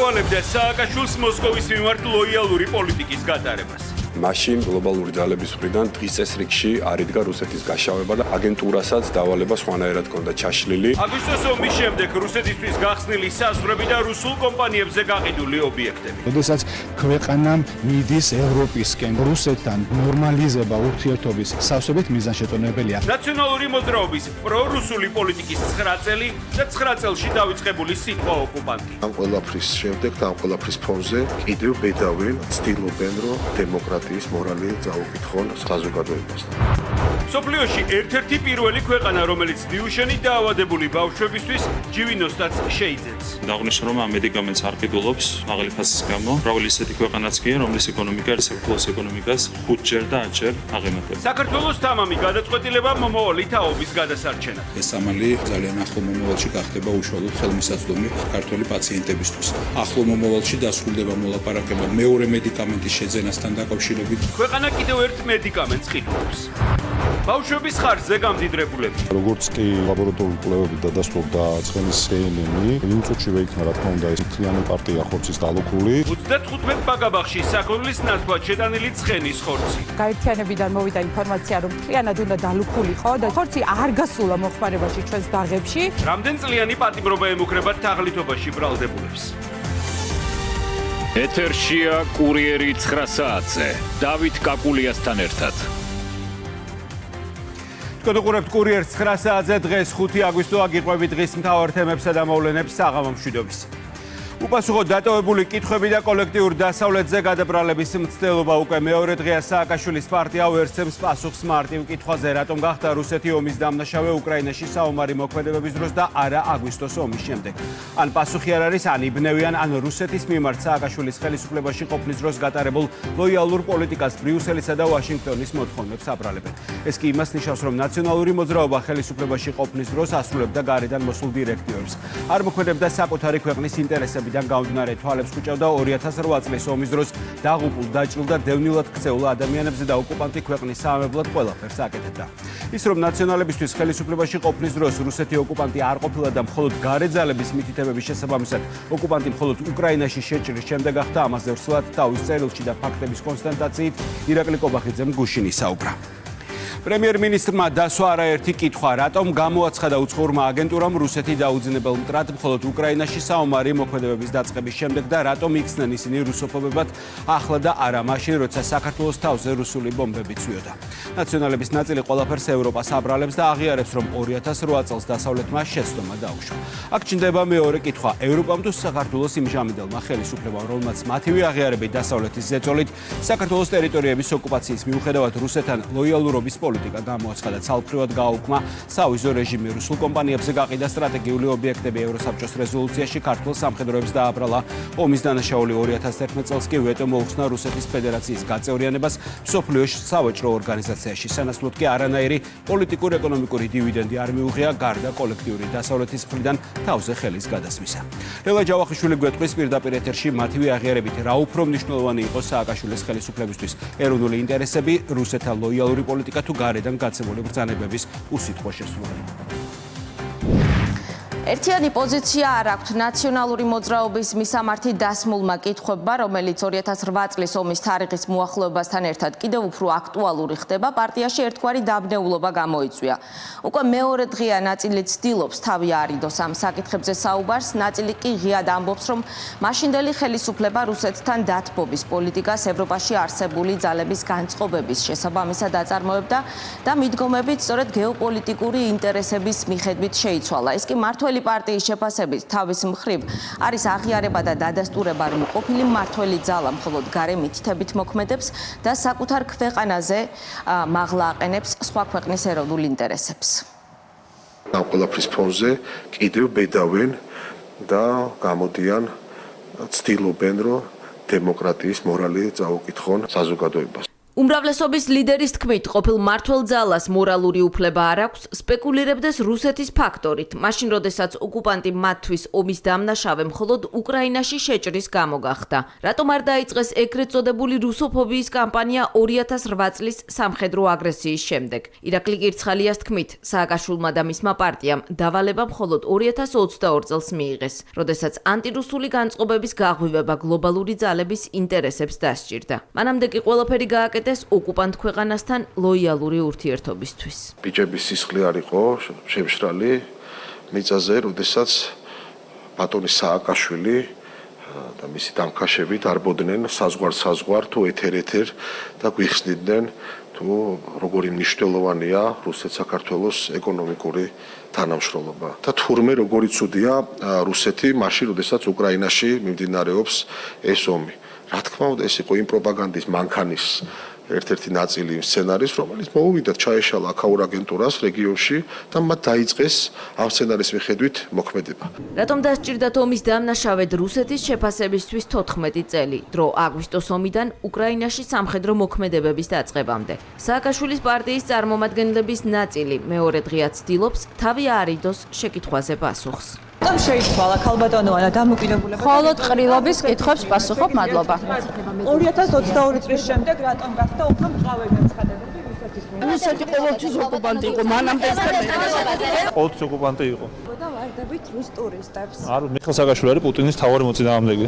დავალებდა სააკაშვილს მოსკოვის მიმართ ლოიალური პოლიტიკის გატარებას. მაშინ გლობალური ძალების მხრიდან დღის წესრიგში არ იდგა რუსეთის გაშავება და აგენტურასაც დავალება სხვანაირად ჰქონდა ჩაშლილი. აგვისტოს ომის შემდეგ რუსეთისთვის გახსნილი საზღვრები და რუსულ კომპანიებზე გაყიდული ობიექტები. როდესაც ქვეყანამ მიდის ევროპისკენ, რუსეთთან ნორმალიზება ურთიერთობის სავსებით მიზანშეწონებელია. ნაციონალური მოძრაობის პრორუსული პოლიტიკის 9 წელი და 9 წელში დაიწყებული სიტყვა ოკუპანტი. ამ ყველაფრის შემდეგ და ამ ყველაფრის ფონზე კიდევ ბედავენ, ცდილობენ, რომ დემოკრატიის მორალი წაუკითხონ საზოგადოებასთან. სოფლიოში ერთ-ერთი პირველი ქვეყანა, რომელიც დიუშენით დაავადებული ბავშვებისთვის ჯივინოსტაც შეიძენს. დააღნიშნე, რომ ამ მედიკამენტს არ ყიდულობს მაღალი ფასის გამო. მრავალი ისეთი ქვეყანაც კი, რომლის ეკონომიკა საქართველოს ეკონომიკას 5ჯერ და 10ჯერ აღემატება. საქართველოს თამამი გადაწყვეტილება მომავალი თაობის გადასარჩენად. ეს სამალი ძალიან ახლო მომავალში გახდება უშუალოდ ხელმისაწვდომი ქართველი პაციენტებისთვის. ახლო მომავალში დასრულდება მოლაპარაკება მეორე მედიკამენტის შეძენასთან დაკავშირებით. ქვეყანა კიდევ ერთ მედიკამენტს ყიდულობს. ბავშვების ხარჯზე გამდიდრებულები. როგორც კი ლაბორატორიული კვლევები დადასტურდა ცხენის CNN-ი, იმ წუთშივე იქნა რა თქმა უნდა ეს მთლიანი პარტია ხორცის დალუქული. 35 ბაგაბახში საქონლის ნაცვლად შეტანილი ცხენის ხორცი. გაერთიანებიდან მოვიდა ინფორმაცია, რომ მთლიანად უნდა დალუქულიყო და ხორცი არ გასულა მოხმარებაში ჩვენს დაღებში. რამდენ წლიანი პატიმრობა ემუქრება თაღლითობაში ბრალდებულებს. ეთერშია კურიერი 9 საათზე დავით კაკულიასთან ერთად. გქონდეთ კურიერს 9 საათზე დღეს 5 აგვისტოა გიყვები დღის მთავარ თემებსა და მოვლენებს საღამო მშვიდობის. უპასუხო დატოვებული კითხვები და კოლექტიურ დასავლეთზე გადაბრალების მცდელობა უკვე მეორე დღეა სააკაშვილის პარტია ვერცემს პასუხს მარტივ კითხვაზე, რატომ გახდა რუსეთი ომის დამნაშავე უკრაინაში საომარი მოქმედებების დროს და არა აგვისტოს ომის შემდეგ. ან პასუხი არ არის, ან იბნევიან, ან რუსეთის მიმართ სააკაშვილის ხელისუფლებაში ყოფნის დროს გატარებულ ლოიალურ პოლიტიკას ბრიუსელისა და ვაშინგტონის მოთხოვნებს აბრალებენ. ეს კი იმას ნიშნავს, რომ ნაციონალური მოძრაობა ხელისუფლებაში ყოფნის დროს ასრულებდა გარედან მოსულ დირექტივებს. არ მოქმედებდა საკუთარი ქვეყნის ინტერესები დან გამომდინარე თვალებს ხუჭავდა 2008 წლის ომის დროს დაღუპულ, დაჭრილ და დევნილად ქცეულ ადამიანებზე და ოკუპანტი ქვეყნის საამებლად ყველაფერს აკეთებდა. ის რომ ნაციონალებისთვის ხელისუფლებაში ყოფნის დროს რუსეთი ოკუპანტი არ ყოფილა და მხოლოდ გარე ძალების მითითებების შესაბამისად ოკუპანტი მხოლოდ უკრაინაში შეჭრის შემდეგ გახდა, ამაზე ვრცლად თავის წერილში და ფაქტების კონსტატაციით ირაკლი კობახიძემ გუშინ ისაუბრა. პრემიერ-მინისტრმა დასვა არაერთი კითხვა, რატომ გამოაცხადა უცხოურმა აგენტურამ რუსეთი დაუძინებელ მტრად მხოლოდ უკრაინაში საომარი მოქმედებების დაწყების შემდეგ და რატომ იქცნენ ისინი რუსოფობებად ახლა და არა მაშინ, როცა საქართველოს თავზე რუსული ბომბები წვიოდა. ნაციონალების ნაწილი ყველაფერს ევროპას აბრალებს და აღიარებს, რომ 2008 წელს დასავლეთმა შეცდომა დაუშვა. აქ ჩნდება მეორე კითხვა, ევროპამ თუ საქართველოს იმჟამინდელმა ხელისუფლებამ, რომელმაც მათივე აღიარებით დასავლეთის ზეწოლით საქართველოს ტერიტორიების ოკუპაციის მიუხედავად რუსეთთან ლოიალურობის პოლიტიკა გამოაცხადა, ცალფრივად გააუქმა სავიზო რეჟიმი, რუსულ კომპანიებზე გაყიდა სტრატეგიული ობიექტები, ევროსაბჭოს რეზოლუციაში ქართულ სამხედროებს დააბრალა. ომის დანაშაული 2011 წელს კი ვეტო მოუხსნა რუსეთის ფედერაციის გაწევრიანებას მსოფლიოს სავაჭრო ორგანიზაციაში. სანაცვლოდ კი არანაირი პოლიტიკურ-ეკონომიკური დივიდენდი არ მიუღია გარდა კოლექტიური დასავლეთის მხრიდან თავზე ხელის გადასმისა. რელა ჯავახიშვილი გვეტყვის პირდაპირ ეთერში მათივე აღიარებით, რა უფრო მნიშვნელოვანი იყო სააკაშვილის ხელისუფლებისთვის, ეროვნული ინტერესები, რუსეთთან ლოიალური პოლიტიკა თუ გარედან გაცემული ბრძანებების უსიტყვო შესრულება. ერთიანი პოზიცია არ აქვთ ნაციონალური მოძრაობის მისამართი დასმულმა კითხვებმა, რომელიც 2008 წლის ომის თარიღის მოახლოებასთან ერთად კიდევ უფრო აქტუალური ხდება, პარტიაში ერთგვარი დაბნეულობა გამოიწვია. უკვე მეორე დღეა ნაწილი ცდილობს თავი არიდოს ამ საკითხებზე საუბარს, ნაწილი კი ღიად ამბობს, რომ მაშინდელი ხელისუფლება რუსეთთან დათბობის პოლიტიკას ევროპაში არსებული ძალების განწყობების შესაბამისად აწარმოებდა და მიდგომებით სწორედ გეოპოლიტიკური ინტერესების მიხედვით შეიცვალა. ეს კი მართველი პარტიის შეფასებით თავის მხრივ არის აღიარება და დადასტურება, რომ ყოფილი მმართველი ძალა მხოლოდ გარე მითითებით მოქმედებს და საკუთარ ქვეყანაზე მაღლა აყენებს სხვა ქვეყნის ეროვნულ ინტერესებს. ამ ყველაფრის ფონზე კიდევ ბედავენ და გამოდიან, ცდილობენ, რომ დემოკრატიის მორალი წაუკითხონ საზოგადოებას. უმრავლესობის ლიდერის თქმით, ყოფილ მმართველ ძალას მორალური უფლება არ აქვს, სპეკულირებდეს რუსეთის ფაქტორით, მაშინ როდესაც ოკუპანტი მათთვის ომის დამნაშავე მხოლოდ უკრაინაში შეჭრის გამო გახდა. რატომ არ დაიწყეს ეგრეთ წოდებული რუსოფობიის კამპანია 2008 წლის სამხედრო აგრესიის შემდეგ? ირაკლი კირცხალიას თქმით, სააკაშვილმა და მისმა პარტიამ დავალება მხოლოდ 2022 წელს მიიღეს, როდესაც ანტირუსული განწყობების გაღვივება გლობალური ძალების ინტერესებს დასჭირდა. მანამდე კი ყველაფერი გააკეთეს ოკუპანტ ქვეყანასთან ლოიალური ურთიერთობისთვის. ბიჭების სისხლი არ იყო შემშრალი მიწაზე, როდესაც ბატონი სააკაშვილი და მისი დამქაშებით არბოდნენ საზღვარ თუ ეთერ და გვიხსნიდნენ თუ როგორი მნიშვნელოვანია რუსეთ-საქართველოს ეკონომიკური თანამშრომლობა. და თურმე როგორი ცუდია რუსეთი მაშინ, როდესაც უკრაინაში მიმდინარეობს ეს ომი. რა თქმა უნდა, ეს იყო იმ პროპაგანდის მანქანის ერთ-ერთი ნაწილი იმ სცენარის, რომელიც მოუვიდათ ჩაეშალა აქაურ აგენტურას რეგიონში და მათ დაიწყეს ამ სცენარის მიხედვით მოქმედება. რატომ დასჭირდათ ომის დამნაშავედ რუსეთის შეფასებისთვის 14 წელი, დრო აგვისტოს ომიდან უკრაინაში სამხედრო მოქმედებების დაწყებამდე. სააკაშვილის პარტიის წარმომადგენლების ნაწილი მეორე დღეაც ცდილობს თავი არიდოს შეკითხვაზე პასუხს. რატომ შეიცვალა ქალბატონოა დამოკიდებულება? მხოლოდ ყრილობის კითხვებს პასუხობ, მადლობა. 2022 წლის შემდეგ რატომ გახდა უფრო მწვავე განცხადებები რუსეთის მიერ? რუსეთი ყოველთვის ოკუპანტი იყო, მანამდე ყოველთვის ოკუპანტი იყო. და ვარდებით რუს ტურისტებს. არ მიხეილ სააკაშვილი არის პუტინის თავარი მოწინააღმდეგე.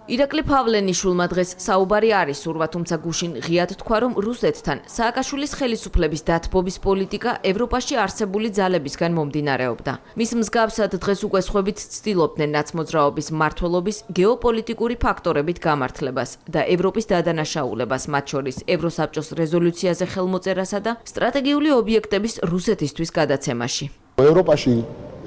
ირაკლი ფავლენიშვილმა დღეს საუბარი არ ისურვა, თუმცა გუშინ ღიად თქვა, რომ რუსეთთან სააკაშვილის ხელისუფლების დათბობის პოლიტიკა ევროპაში არსებული ძალებისგან მომდინარეობდა. მის მსგავსად დღეს უკვე სხვებით ცდილობდნენ ნაცმოძრაობის მმართველობის გეოპოლიტიკური ფაქტორებით გამართლებას და ევროპის დადანაშაულებას, მათ შორის ევროსაბჭოს რეზოლუციაზე ხელმოწერასა და სტრატეგიული ობიექტების რუსეთისთვის გადაცემაში. ევროპაში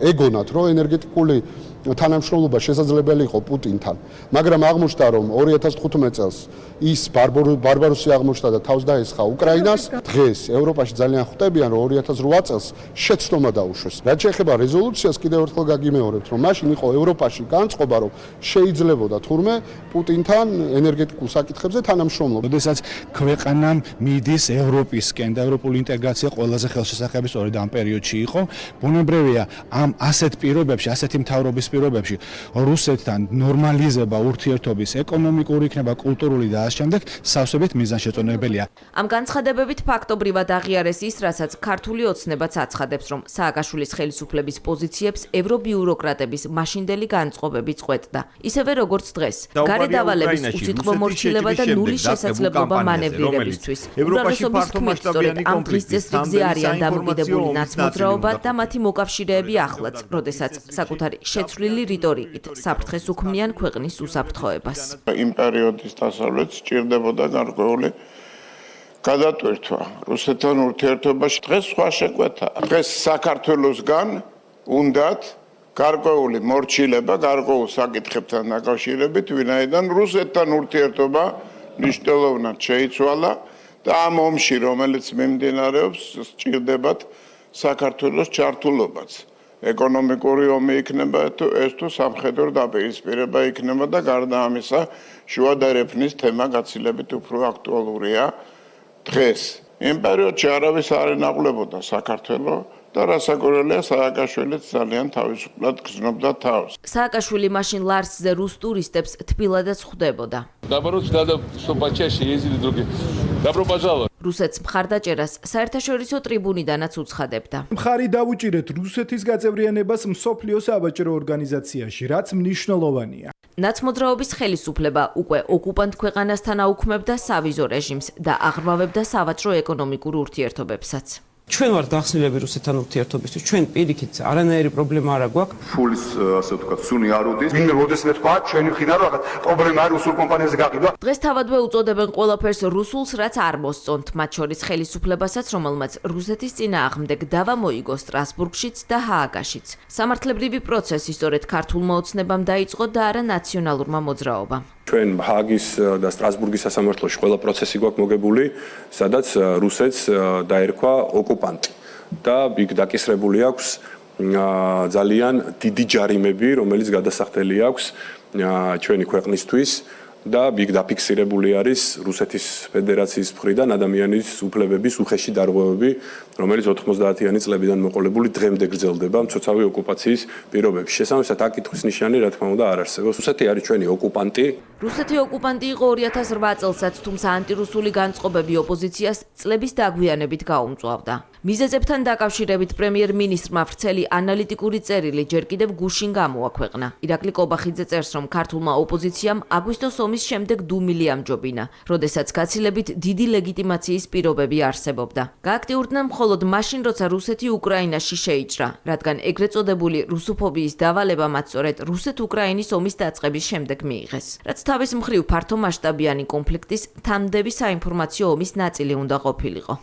ეგონათ, რომ ენერგეტიკული თანამშრომლობა შესაძლებელი იყო პუტინთან, მაგრამ აღმოჩნდა, რომ 2015 წელს ის ბარბაროსი აღმოჩნდა და თავს დაესხა უკრაინას. დღეს ევროპაში ძალიან ხვდებიან, რომ 2008 წელს შეცდომა დაუშვეს. რაც შეეხება რეზოლუციას, კიდევ ერთხელ გაგიმეორებთ, რომ მაშინ იყო ევროპაში განწყობა, რომ შეიძლებოდა თურმე პუტინთან ენერგეტიკულ საკითხებზე თანამშრომლობა. როდესაც ქვეყანამ მიდის ევროპისკენ და ევროპული ინტეგრაცია ყველაზე ხელშესახები სწორედ ამ პერიოდში იყო, ბუნებრივია ამ ასეთ პირობებში, ასეთი მთავრობის პირობებში რუსეთთან ნორმალიზება ურთიერთობის ეკონომიკური იქნება, კულტურული და ამ შემდეგ სავსებით მიზანშეწონებელია. ამ განცხადებებით ფაქტობრივად აღიარეს ის, რასაც ქართული ოცნებაც აცხადებს, რომ სააკაშვილის ხელისუფლების პოზიციებს ევრობიუროკრატების მაშინდელი განწყობები წყვეტდა. ისევე როგორც დღეს, გარედავალების უსიტყვო მორჩილება და ნული შესაძლებლობა მანევრირებისთვის. უმრავლესობის თქმით, სწორედ ამ დღის წესრიგზე არიან დამოკიდებული ნაცმოძრაობა და მათი მოკავშირეები ახლაც, როდესაც საკუთარი შეცვლილი რიტორიკით საფრთხეს უქმნიან ქვეყნის უსაფრთხოებას. იმ პერიოდის დასავლეთს სჭირდებოდა გარკვეული გადატვირთვა რუსეთთან ურთიერთობაში. დღეს სხვა შეკვეთა. დღეს საქართველოსგან უნდათ გარკვეული მორჩილება გარკვეულ საკითხებთან დაკავშირებით, ვინაიდან რუსეთთან ურთიერთობა მნიშვნელოვნად შეიცვალა და ამ ომში, რომელიც მიმდინარეობს, სჭირდებათ საქართველოს ჩართულობაც. ეკონომიკური ომი იქნება ეს თუ სამხედრო დაპირისპირება იქნება და გარდა ამისა შუა დერეფნის თემა გაცილებით უფრო აქტუალურია დღეს. იმ პერიოდში არავის არ ენაღლებოდა საქართველოს და რასაკვირველია სააკაშვილიც ძალიან თავისუფლად გრძნობდა თავს. სააკაშვილი მაშინ ლარსზე რუს ტურისტებს თბილადაც ხვდებოდა. რუსეთს მხარდაჭერას საერთაშორისო ტრიბუნიდანაც უცხადებდა. მხარი დავუჭირეთ რუსეთის გაწევრიანებას მსოფლიო საბაჭრო ორგანიზაციაში, რაც მნიშვნელოვანია. ნაცმოძრაობის ხელისუფლება უკვე ოკუპანტ ქვეყანასთან აუქმებდა სავიზო რეჟიმს და აღრმავებდა სავაჭრო ეკონომიკურ ურთიერთობებსაც. ჩვენ ვართ გახსნილები რუსეთთან ურთიერთობისთვის, ჩვენ პირიქით არანაირი პრობლემა არ აქვს. ფულის ასე ვთქვათ, სუნი არ უდის. ვინმე როდეს მეთქვა, ჩვენი მხრიდან რაღაც პრობლემა არის რუსულ კომპანიაზე გაყიდვა. დღეს თავადვე უწოდებენ ყველაფერს რუსულს, რაც არ მოსწონთ, მათ შორის ხელისუფლებასაც, რომელმაც რუსეთის წინააღმდეგ დავა მოიგო სტრასბურგშიც და ჰააგაშიც. სამართლებრივი პროცესი სწორედ ქართულმა ოცნებამ დაიწყო და არა ნაციონალურმა მოძრაობამ. ჩვენ ჰააგის და სტრასბურგის სასამართლოში ყველა პროცესი გვაქვს მოგებული, სადაც რუსეთს დაერქვა ოკუპანტი და იქ დაკისრებული აქვს ძალიან დიდი ჯარიმები, რომელიც გადასახდელი აქვს ჩვენი ქვეყნისთვის და იქ დაფიქსირებული არის რუსეთის ფედერაციის მხრიდან ადამიანის უფლებების უხეში დარღვევები, რომელიც 90-იანი წლებიდან მოყოლებული დღემდე გრძელდება მცოცავი ოკუპაციის პირობებში. შესაბამისად, აკითხვის ნიშანი, რა თქმა უნდა, არ არსებობს. რუსეთი არის ჩვენი ოკუპანტი. რუსეთი ოკუპანტი იყო 2008 წელსაც, თუმცა ანტირუსული განწყობები ოპოზიციას წლების დაგვიანებით გაუმწვავდა. მიზეზებთან დაკავშირებით პრემიერ-მინისტრმა ვრცელი ანალიტიკური წერილი ჯერ კიდევ გუშინ გამოაქვეყნა. ირაკლი კობახიძე წერს, რომ ქართულმა ოპოზიციამ აგვისტოს ომის შემდეგ დუმილი ამჯობინა, როდესაც გაცილებით დიდი ლეგიტიმაციის პირობები არსებობდა. გააქტიურდნენ მხოლოდ მაშინ, როცა რუსეთი უკრაინაში შეიჭრა, რადგან ეგრეთ წოდებული რუსოფობიის დავალება მათ სწორედ რუსეთ-უკრაინის ომის დაწყების შემდეგ მიიღეს, რაც თავის მხრივ ფართომასშტაბიანი კონფლიქტის თანმდები საინფორმაციო ომის ნაწილი უნდა ყოფილიყო.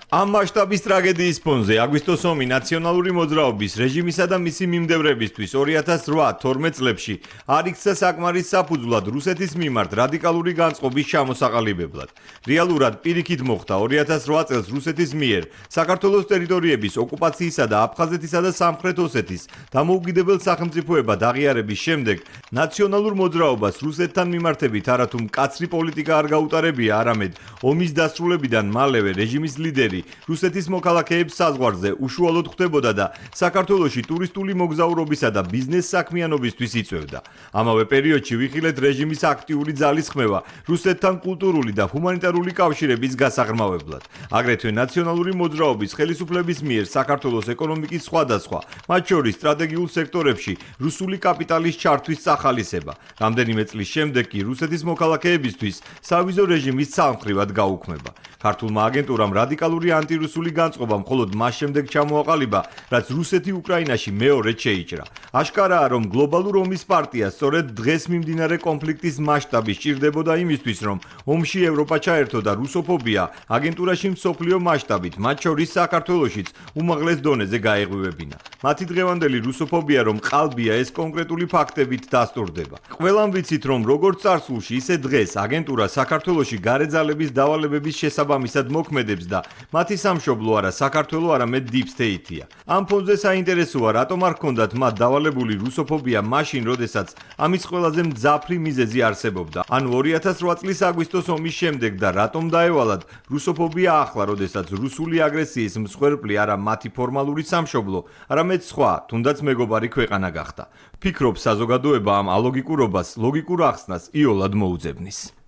ამ მასშტაბის ტრაგედიის ფონზე აგვისტოს ომი ნაციონალური მოძრაობის რეჟიმისა და მისი მიმდევრებისთვის 2008-12 წლებში არ იქცა საკმარის საფუძვლად რუსეთის მიმართ რადიკალური განწყობის ჩამოსაყალიბებლად. რეალურად პირიქით მოხდა 2008 წელს რუსეთის მიერ საქართველოს ტერიტორიების ოკუპაციისა და აფხაზეთისა და სამხრეთ ოსეთის დამოუკიდებელ სახელმწიფოებად აღიარების შემდეგ ნაციონალურ მოძრაობას რუსეთთან მიმართებით არათუ მკაცრი პოლიტიკა არ გაუტარებია, არამედ ომის დასრულებიდან მალევე რეჟიმის ლიდერი რუსეთის მოქალაქეებს საზღვარზე უშუალოდ ხვდებოდა და საქართველოში ტურისტული მოგზაურობისა და ბიზნეს საქმიანობისთვის იწვევდა. ამავე პერიოდში ვიხილეთ რეჟიმის აქტიური ძალისხმევა რუსეთთან კულტურული და ჰუმანიტარული კავშირების გასაღრმავებლად. აგრეთვე ნაციონალური მოძრაობის ხელისუფლების მიერ საქართველოს ეკონომიკის სხვადასხვა, მათ შორის სტრატეგიულ სექტორებში რუსული კაპიტალის ჩართვის სახალისება. რამდენიმე წლის შემდეგ კი რუსეთის მოქალაქეებისთვის სავიზო რეჟიმის ცალმხრივად გაუქმება. ქართულმა აგენტურამ რადიკალური ანტირუსული განწყობა მხოლოდ მას შემდეგ ჩამოაყალიბა, რაც რუსეთი უკრაინაში მეორედ შეიჭრა. აშკარაა, რომ გლობალურ ომის პარტია სწორედ დღეს მიმდინარე კონფლიქტის მასშტაბი სჭირდებოდა იმისთვის, რომ ომში ევროპა ჩაერთო და რუსოფობია აგენტურაში მსოფლიო მასშტაბით, მათ შორის საქართველოშიც უმაღლეს დონეზე გაეღვივებინა. მათი დღევანდელი რუსოფობია, რომ ყალბია, ეს კონკრეტული ფაქტებით დასტურდება. ყველამ ვიცით, რომ როგორც წარსულში, ისე დღეს აგენტურა საქართველოში გარეძალების დავალებების შესაბამისად მოქმედებს და მათი სამშობლო არა საქართველო, არამედ Deep State-ია. ამ ფონზე საინტერესოა, რატომ არ ჰქონდათ მათ დავალებული რუსოფობია მაშინ, როდესაც ამის ყველაზე მძაფრი მიზეზი არსებობდა. ანუ 2008 წლის აგვისტოს ომის შემდეგ და რატომ დაევალათ რუსოფობია ახლა, როდესაც რუსული აგრესიის მსხვერპლი არა მათი ფორმალური სამშობლო, არამედ სხვა, თუნდაც მეგობარი ქვეყანა გახდა. ფიქრობ, საზოგადოება ამ ალოგიკურობას ლოგიკურ ახსნას იოლად მოუძებნის.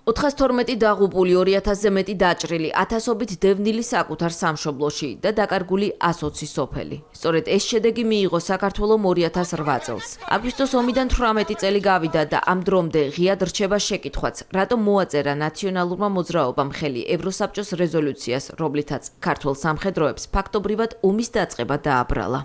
412 დაღუპული, 2000-ზე მეტი დაჭრილი, ათასობით დევნილი საკუთარ სამშობლოში და დაკარგული 120 სოფელი. სწორედ ეს შედეგი მიიღო საქართველომ 2008 წელს. აგვისტოს ომიდან 18 წელი გავიდა და ამ დრომდე ღიად რჩება შეკითხვაც, რატომ მოაწერა ნაციონალურმა მოძრაობამ ხელი ევროსაბჭოს რეზოლუციას, რომლითაც ქართულ სამხედროებს ფაქტობრივად ომის დაწყება დააბრალა.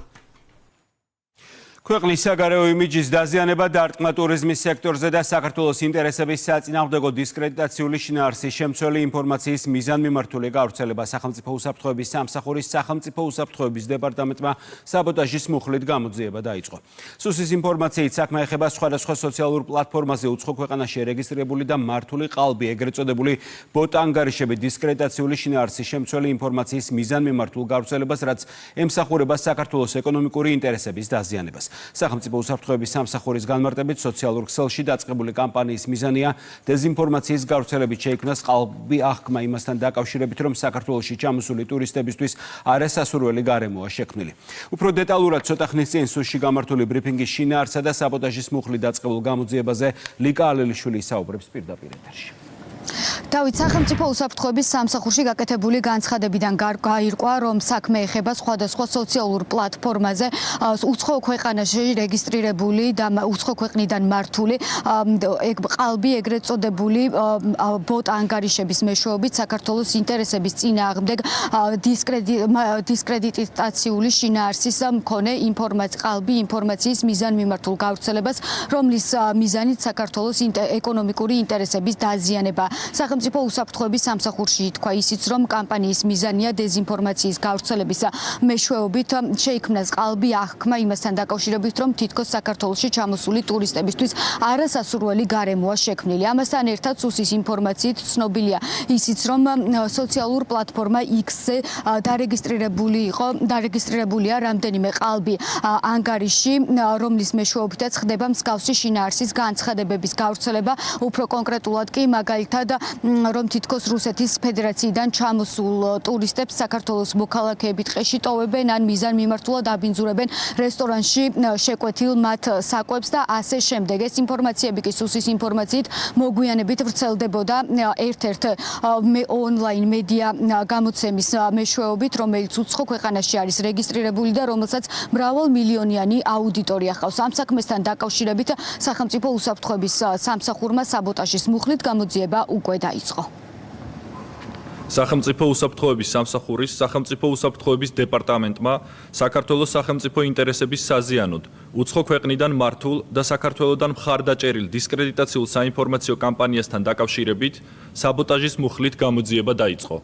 ქვეყნის საგარეო იმიჯის დაზიანება დარტყმა ტურიზმის სექტორზე და საქართველოს ინტერესების საწინააღმდეგო დისკრედიტაციული შინაარსის შემცველი ინფორმაციის მიზანმიმართული გავრცელება სახელმწიფო უსაფრთხოების სამსახურის სახელმწიფო უსაფრთხოების დეპარტამენტმა საბოტაჟის მუხლით გამოძიება დაიწყო. სუსის ინფორმაციით საქმე ეხება სხვადასხვა სოციალურ პლატფორმაზე უცხო ქვეყანაში რეგისტრირებული და მართული ყალბი, ეგრეთ წოდებული ბოტ-ანგარიშები დისკრედიტაციული შინაარსის შემცველი ინფორმაციის მიზანმიმართულ გავრცელებას, რაც ემსახურება საქართველოს ეკონომიკური ინტერესების დაზიანებას. სახელმწიფო უსაფრთხოების სამსახურის განმარტებით სოციალურ ქსელში დაწყებული კამპანიის მიზანია დეზინფორმაციის გავრცელებით შეიქმნას ყალბი აღქმა იმასთან დაკავშირებით, რომ საქართველოში ჩამოსული ტურისტებისთვის არასასურველი გარემოა შექმნილი. უფრო დეტალურად ცოტა ხნის წინ სუსში გამართული ბრიფინგის შინაარსსა და საბოტაჟის მუხლით დაწყებულ გამოძიებაზე ლიკა ალელიშვილი საუბრებს პირდაპირ ეთერში. დავით, სახელმწიფო უსაფრთხოების სამსახურში გაკეთებული განცხადებიდან გაირკვა, რომ საქმე ეხება სხვადასხვა სოციალურ პლატფორმაზე უცხო ქვეყანაში რეგისტრირებული და უცხო ქვეყნიდან მართული ყალბი, ეგრეთ წოდებული ბოტ-ანგარიშების მეშვეობით საქართველოს ინტერესების წინააღმდეგ დისკრედიტაციული შინაარსის მქონე ყალბი ინფორმაციის მიზანმიმართულ გავრცელებას, რომლის მიზანით საქართველოს ეკონომიკური ინტერესების დაზიანება. სახელმწიფო უსაფრთხოების სამსახურში ითქვა ისიც, რომ კამპანიის მიზანია დეზინფორმაციის გავრცელების მეშვეობით შეიქმნას ყალბი აღქმა იმასთან დაკავშირებით, რომ თითქოს საქართველოში ჩამოსული ტურისტებისთვის არასასურველი გარემოა შექმნილი. ამასთან ერთად სუსის ინფორმაციით ცნობილია ისიც, რომ სოციალურ პლატფორმა X-ზე დარეგისტრირებულია რამდენიმე ყალბი ანგარიში, რომლის მეშვეობითაც ხდება მსგავსი შინაარსის განცხადებების გავრცელება, უფრო კონკრეტულად კი მაგალითად, რომ თითქოს რუსეთის ფედერაციიდან ჩამოსულ ტურისტებს საქართველოს მოქალაქეები ტყეში ტოვებენ ან მიზანმიმართულად აბინძურებენ რესტორანში შეკვეთილ მათ საკვებს და ასე შემდეგ. ეს ინფორმაციები კი სუსის ინფორმაციით მოგვიანებით ვრცელდებოდა ერთ-ერთ ონლაინ მედია გამოცემის მეშვეობით, რომელიც უცხო ქვეყანაში არის რეგისტრირებული და რომელსაც მრავალმილიონიანი აუდიტორია ჰყავს. ამ საქმესთან დაკავშირებით სახელმწიფო უსაფრთხოების სამსახურმა საბოტაჟის მუხლით გამოძიება უკვე დაიწყო. სახელმწიფო უსაფრთხოების სამსახურის სახელმწიფო უსაფრთხოების დეპარტამენტმა საქართველოს სახელმწიფო ინტერესების საზიანოდ უცხო ქვეყნიდან მართულ და საქართველოსთან მხარდაჭერილ დისკრედიტაციულ საინფორმაციო კამპანიასთან დაკავშირებით საბოტაჟის მუხლით გამოძიება დაიწყო.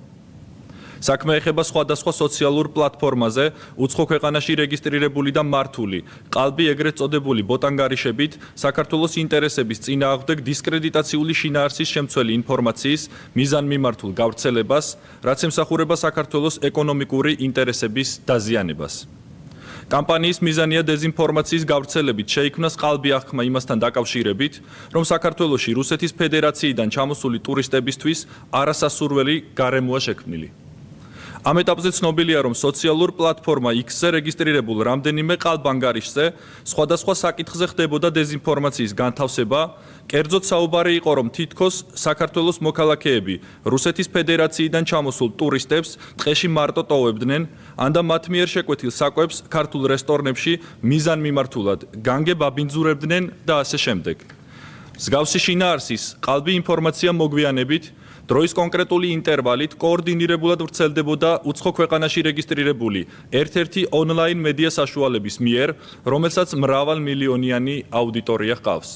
საქმე ეხება სხვადასხვა სოციალურ პლატფორმაზე უცხო ქვეყანაში რეგისტრირებული და მართული ყალბი ეგრეთ წოდებული ბოტანგარიშებით საქართველოს ინტერესების წინააღმდეგ დისკრედიტაციული შინაარსის შემცველი ინფორმაციის მიზანმიმართულ გავრცელებას, რაც ემსახურება საქართველოს ეკონომიკური ინტერესების დაზიანებას. კამპანიის მიზანია დეზინფორმაციის გავრცელებით შეიქმნას ყალბი აღქმა იმასთან დაკავშირებით, რომ საქართველოში რუსეთის ფედერაციიდან ჩამოსული ტურისტებისთვის არასასურველი გარემოა შექმნილი. ამ ეტაპზე ცნობილია, რომ სოციალურ პლატფორმა X-ზე რეგისტრირებულ რამდენიმე ყალბანგარიშზე სხვადასხვა საკითხზე ხდებოდა დეზინფორმაციის განთავსება, კერძოდ საუბარი იყო, რომ თითქოს საქართველოს მოქალაქეები რუსეთის ფედერაციიდან ჩამოსულ ტურისტებს ტყეში მარტო ტოვებდნენ, ან და მათ მიერ შეკვეთილ საკვებს ქართულ რესტორნებში მიზანმიმართულად განგებ აბინძურებდნენ და ასე შემდეგ. მსგავსი შინაარსის ყალბი ინფორმაცია მოგვიანებით დროის კონკრეტული ინტერვალით კოორდინირებულად ვრცელდებოდა უცხო ქვეყანაში რეგისტრირებული ერთ-ერთი ონლაინ მედია საშუალების მიერ, რომელსაც მრავალმილიონიანი აუდიტორია ჰყავს.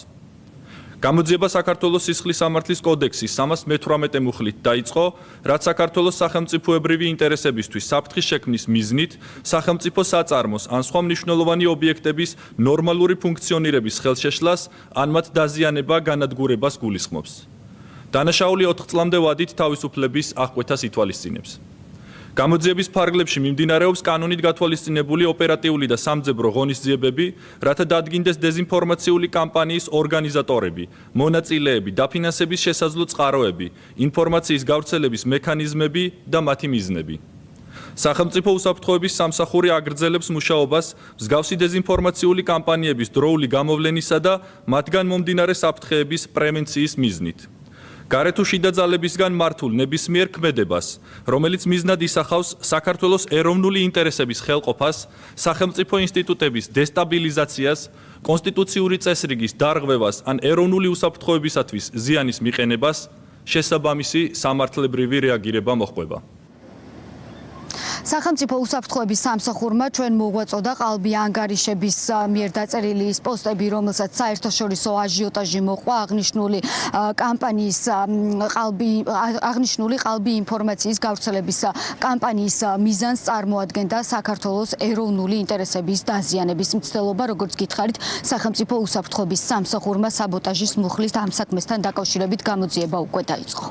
გამოძიება საქართველოს სისხლის სამართლის კოდექსის 318 მუხლით დაიწყო, რაც საქართველოს სახელმწიფოებრივი ინტერესებისთვის საფრთხის შექმნის მიზნით სახელმწიფო საწარმოს ან სხვა მნიშვნელოვანი ობიექტების ნორმალური ფუნქციონირების ხელშეშლას ან მათ დაზიანება განადგურებას გულისხმობს. დანაშაული 4 წლამდე ვადით თავისუფლების აღკვეთას ითვალისწინებს. გამოძიების ფარგლებში მიმდინარეობს კანონით გათვალისწინებული ოპერატიული და სამძებრო ღონისძიებები, რათა დადგინდეს დეზინფორმაციული კამპანიის ორგანიზატორები, მონაწილეები, დაფინანსების შესაძლო წყაროები, ინფორმაციის გავრცელების მექანიზმები და მათი მიზნები. სახელმწიფო უსაფრთხოების სამსახური აგრძელებს მუშაობას მსგავსი დეზინფორმაციული კამპანიების დროული გამოვლენისა და მათგან მომდინარე საფრთხეების პრევენციის მიზნით. გარეთ უშიდა ძალებისგან მართულ ნებისმიერ ქმედებას, რომელიც მიზნად ისახავს საქართველოს ეროვნული ინტერესების ხელყოფას, სახელმწიფო ინსტიტუტების დესტაბილიზაციას, კონსტიტუციური წესრიგის დარღვევას ან ეროვნული უსაფრთხოებისათვის ზიანის მიყენებას, შესაბამისი სამართლებრივი რეაგირება მოჰყვება. სახელმწიფო უსაფრთხოების სამსახურმა ჩვენ მოგვაწოდა ყალბი ანგარიშების მიერ დაწერილი ის პოსტები, რომელსაც საერთაშორისო აჟიოტაჟი მოყვა აღნიშნული ყალბი ინფორმაციის გავრცელების კამპანიის მიზანს წარმოადგენდა საქართველოს ეროვნული ინტერესების დაზიანების მცდელობა, როგორც გითხარით, სახელმწიფო უსაფრთხოების სამსახურმა საბოტაჟის მუხლის ამ საქმესთან დაკავშირებით გამოძიება უკვე დაიწყო.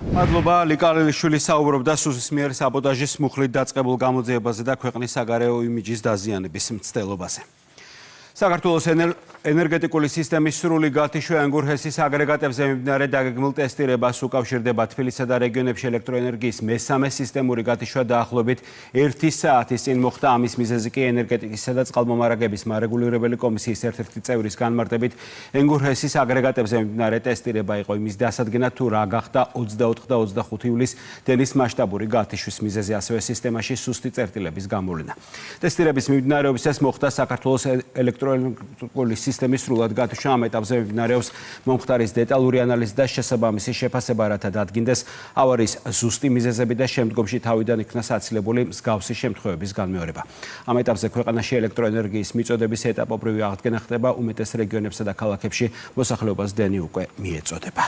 მადლობა ლიკარიშვილი საუბრობდა სუსის მიერ საბოტაჟის მუხლით დაწყებულ გამოძიებაზე და ქვეყნის საგარეო იმიჯის დაზიანების მცდელობაზე. საქართველოს ენერგეტიკული სისტემის სრული გათიშვა ენგურჰესის აგრეგატებზე მიმდინარე დაგეგმილ ტესტირებას უკავშირდება. თბილისსა და რეგიონებში ელექტროენერგიის მესამე სისტემური გათიშვა დაახლოებით 1 საათის წინ მოხდა. ამის მიზეზი კი ენერგეტიკისა და წყალმომარაგების მარეგულირებელი კომისიის ერთ-ერთი წევრის განმარტებით ენგურჰესის აგრეგატებზე მიმდინარე ტესტირება იყო იმის დასადგენად, თუ რა გახდა 24 და 25 ივლისს დენის მასშტაბური გათიშვის მიზეზი, ასევე სისტემაში სუსტი წერტილების გამოვლენა. ტესტირების მიმდინარეობისას მოხდა საქართველოს ელექტროენერგეტიკული სისტემის სრულად გათიშვა. ამ ეტაპზე მიმდინარეობს მომხდარის დეტალური ანალიზი და შესაბამისი შეფასება, რათა დადგინდეს ავარიის ზუსტი მიზეზები და შემდგომში თავიდან იქნას აცილებული მსგავსი შემთხვევების განმეორება. ამ ეტაპზე ქვეყანაში ელექტროენერგიის მიწოდების ეტაპობრივი აღდგენა ხდება. უმეტეს რეგიონებსა და ქალაქებში მოსახლეობას დენი უკვე მიეწოდება.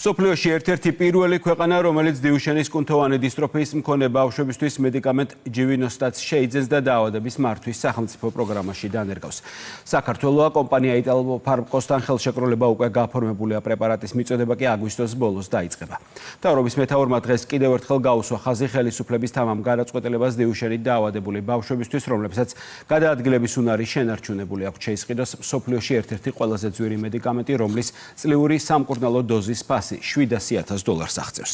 სოფლიოში ერთ-ერთი პირველი ქვეყანა, რომელიც დიუშენის კუნთოვანი დისტროფიის მქონე ბავშვებისთვის მედიკამენტ ჯივინოსტატს შეიძენს და დაავადების მართვის სახელმწიფო პროგრამაში დანერგავს. საქართველოა კომპანია იტალოფარმკოსთან ხელშეკრულება უკვე გაფორმებულია პრეპარატის მიწოდება კი აგვისტოს ბოლოს დაიწყება. მთავრობის მეთაურმა დღეს კიდევ ერთხელ გაუსვა ხაზი ხელისუფლების თამამ გადაწყვეტილებას დიუშენით დაავადებული ბავშვებისთვის, რომლებსაც გადაადგილების უნარი შენარჩუნებული აქვთ, შეისყიდოს სოფლიოში ერთ-ერთი ყველაზე ძვირი მედიკამენტი, რომლის წლიური სამკურნალო დოზის ფასი $700,000 აღწევს.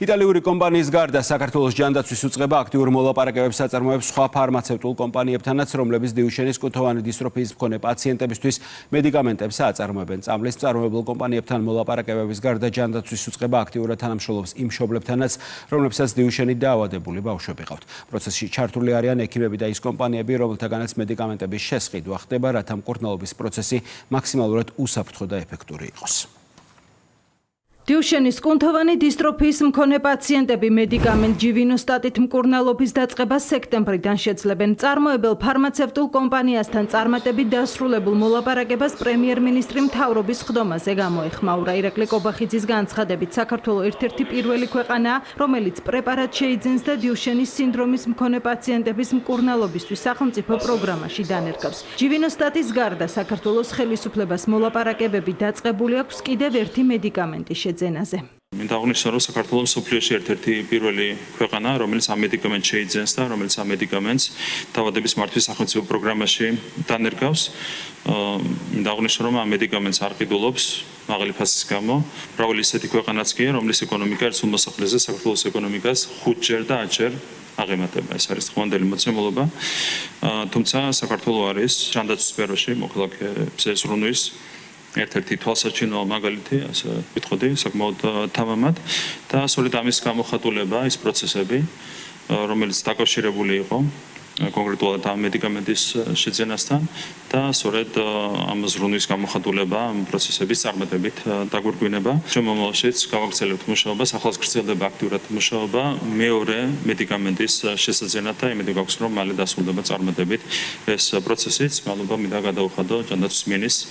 იტალიური კომპანიის გარდა საქართველოს ჯანდაცვის უწყება აქტიურ მოლაპარაკებებს აწარმოებს სხვა ფარმაცევტულ კომპანიებთანაც, რომლებიც დიუშენის კუნთოვანი დისტროფიის მქონე პაციენტებისთვის მედიკამენტებს აწარმოებენ. წამლის მწარმოებელ კომპანიებთან მოლაპარაკებების გარდა ჯანდაცვის უწყება აქტიურად თანამშრომლობს იმ მშობლებთანაც, რომლებსაც დიუშენით დაავადებული ბავშვები ყავთ. პროცესში ჩართული არიან ექიმები და ის კომპანიები, რომელთაგანაც მედიკამენტების შესყიდვა ხდება, რათა მკურნალობის პროცესი მაქსიმალურად უსაფრთხო და ეფექტური იყოს. დიუშენის კუნთოვანი დისტროფიის მქონე პაციენტები მედიკამენტ ჯივინოსტატით მკურნალობის დაწყებას სექტემბრიდან შეძლებენ. მწარმოებელ ფარმაცევტულ კომპანიასთან წარმატებით დასრულებულ მოლაპარაკებას პრემიერ-მინისტრი მთავრობის ხდომაზე გამოეხმაურა. ირაკლი კობახიძის განცხადებით, საქართველო ერთ-ერთი პირველი ქვეყანაა, რომელიც პრეპარატს შეიძენს და დიუშენის სინდრომის მქონე პაციენტების მკურნალობისთვის სახელმწიფო პროგრამაში დანერგავს. ჯივინოსტატის გარდა საქართველოს ხელისუფლებას მოლაპარაკებები დაწყებული აქვს კიდევ ერთი მედიკამენტის შეძენაზე. მინდა აღნიშნო, რომ საქართველო მსოფლიოში ერთ-ერთი პირველი ქვეყანაა, რომელიც ამ მედიკამენტს შეიძენს და რომელიც ამ მედიკამენტს დაავადების მართვის სახელმწიფო პროგრამაში დანერგავს. მინდა აღნიშნო, რომ ამ მედიკამენტს არ ყიდულობს მაღალი ფასის გამო. მრავალი ისეთი ქვეყანაც კი, რომლის ეკონომიკა ერთ უმოსახლეზე საქართველოს ეკონომიკას 5-ჯერ და 10-ჯერ აღემატება. ეს არის ხმანდელი მოცემულობა. თუმცა საქართველო არის ჯანდაცვის სფეროში მოქალაქეებზე ზრუნვის ერთ-ერთი თვალსაჩინო მაგალითი, ასე ვიტყოდი, საკმაოდ თამამად და სწორედ ამის გამოხატულება ის პროცესები, რომელიც დაკავშირებული იყო კონკრეტულად ამ მედიკამენტის შეძენასთან და სწორედ ამ ზრუნვის გამოხატულება ამ პროცესების წარმატებით დაგვირგვინება. ჩვენ მომავალშიც გავაგრძელებთ მუშაობას, ახლაც გრძელდება აქტიურად მუშაობა მეორე მედიკამენტის შესაძენად და იმედი გვაქვს, რომ მალე დასრულდება წარმატებით ეს პროცესიც. მადლობა მინდა გადავუხადო ჯანდაცვის მინისტრს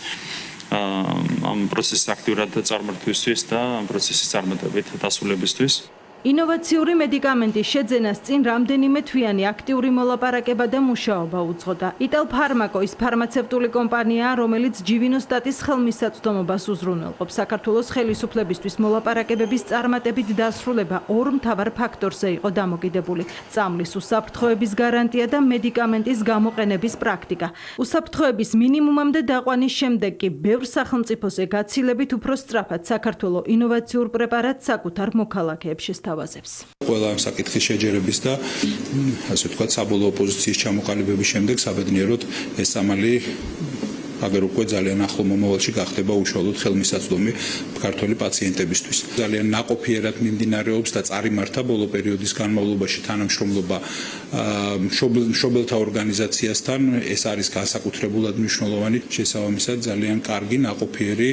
ამ პროცესის აქტიურად წარმართვისთვის და ამ პროცესის წარმატებით დასრულებისთვის. ინოვაციური მედიკამენტის შეძენას წინ რამდენიმე თვიანი აქტიური მოლაპარაკება და მუშაობა უძღოდა. იტალფარმაკო ის ფარმაცევტული კომპანიაა, რომელიც ჯივინოსტატის ხელმისაწვდომობას უზრუნველყოფს. საქართველოს ხელისუფლებისთვის მოლაპარაკებების წარმატებით დასრულება ორ მთავარ ფაქტორზე იყო დამოკიდებული: წამლის უსაფრთხოების გარანტია და მედიკამენტის გამოყენების პრაქტიკა. უსაფრთხოების მინიმუმამდე დაყვანის შემდეგ კი ბევრ სახელმწიფოზე გაცილებით უფრო სწრაფად საქართველო ინოვაციურ პრეპარატს საკუთარ მოქალაქეებს შესთავაზებს. ყველა ამ საკითხის შეჯერების და ასე ვთქვათ, საბოლოო პოზიციის ჩამოყალიბების შემდეგ საბედნიეროდ ეს წამალი აგერ უკვე ძალიან ახლო მომავალში გახდება უშუალოდ ხელმისაწვდომი ქართველი პაციენტებისთვის. ძალიან ნაყოფიერად მიმდინარეობს და წარიმართა ბოლო პერიოდის განმავლობაში თანამშრომლობა მშობელთა ორგანიზაციასთან. ეს არის განსაკუთრებულად მნიშვნელოვანი, შესაბამისად ძალიან კარგი, ნაყოფიერი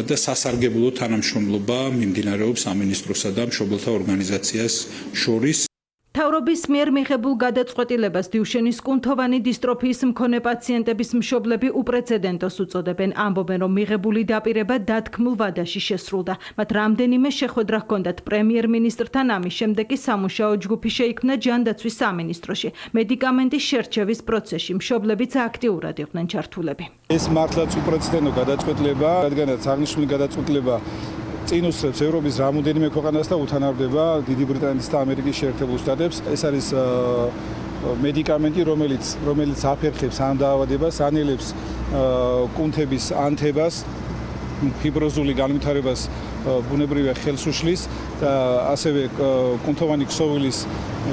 და სასარგებლო თანამშრომლობა მიმდინარეობს სამინისტროსა და მშობელთა ორგანიზაციას შორის. მთავრობის მიერ მიღებულ გადაწყვეტილებას დიუშენის კუნთოვანი დისტროფიის მქონე პაციენტების მშობლები უპრეცედენტოს უწოდებენ. ამბობენ, რომ მიღებული დაპირება დათქმულ ვადაში შესრულდა. მათ რამდენიმე შეხვედრა ჰქონდათ პრემიერ-მინისტრთან, ამის შემდეგ კი სამუშაო ჯგუფი შეიქმნა ჯანდაცვის სამინისტროში. მედიკამენტის შერჩევის პროცესში მშობლებიც აქტიურად იყვნენ ჩართულები. ეს მართლაც უპრეცედენტო გადაწყვეტილებაა, რადგანაც აღნიშნული გადაწყვეტილება წინ უსწრებს ევროპის რამოდენიმე ქვეყანას და უთანაბრდება დიდი ბრიტანეთის და ამერიკის შეერთებულ შტატებს. ეს არის მედიკამენტი, რომელიც აფერხებს ამ დაავადებას, ანელებს კუნთების ანთებას, ფიბროზული განვითარებას ბუნებრივია ხელს უშლის და ასევე კუნთოვანი ქსოვილის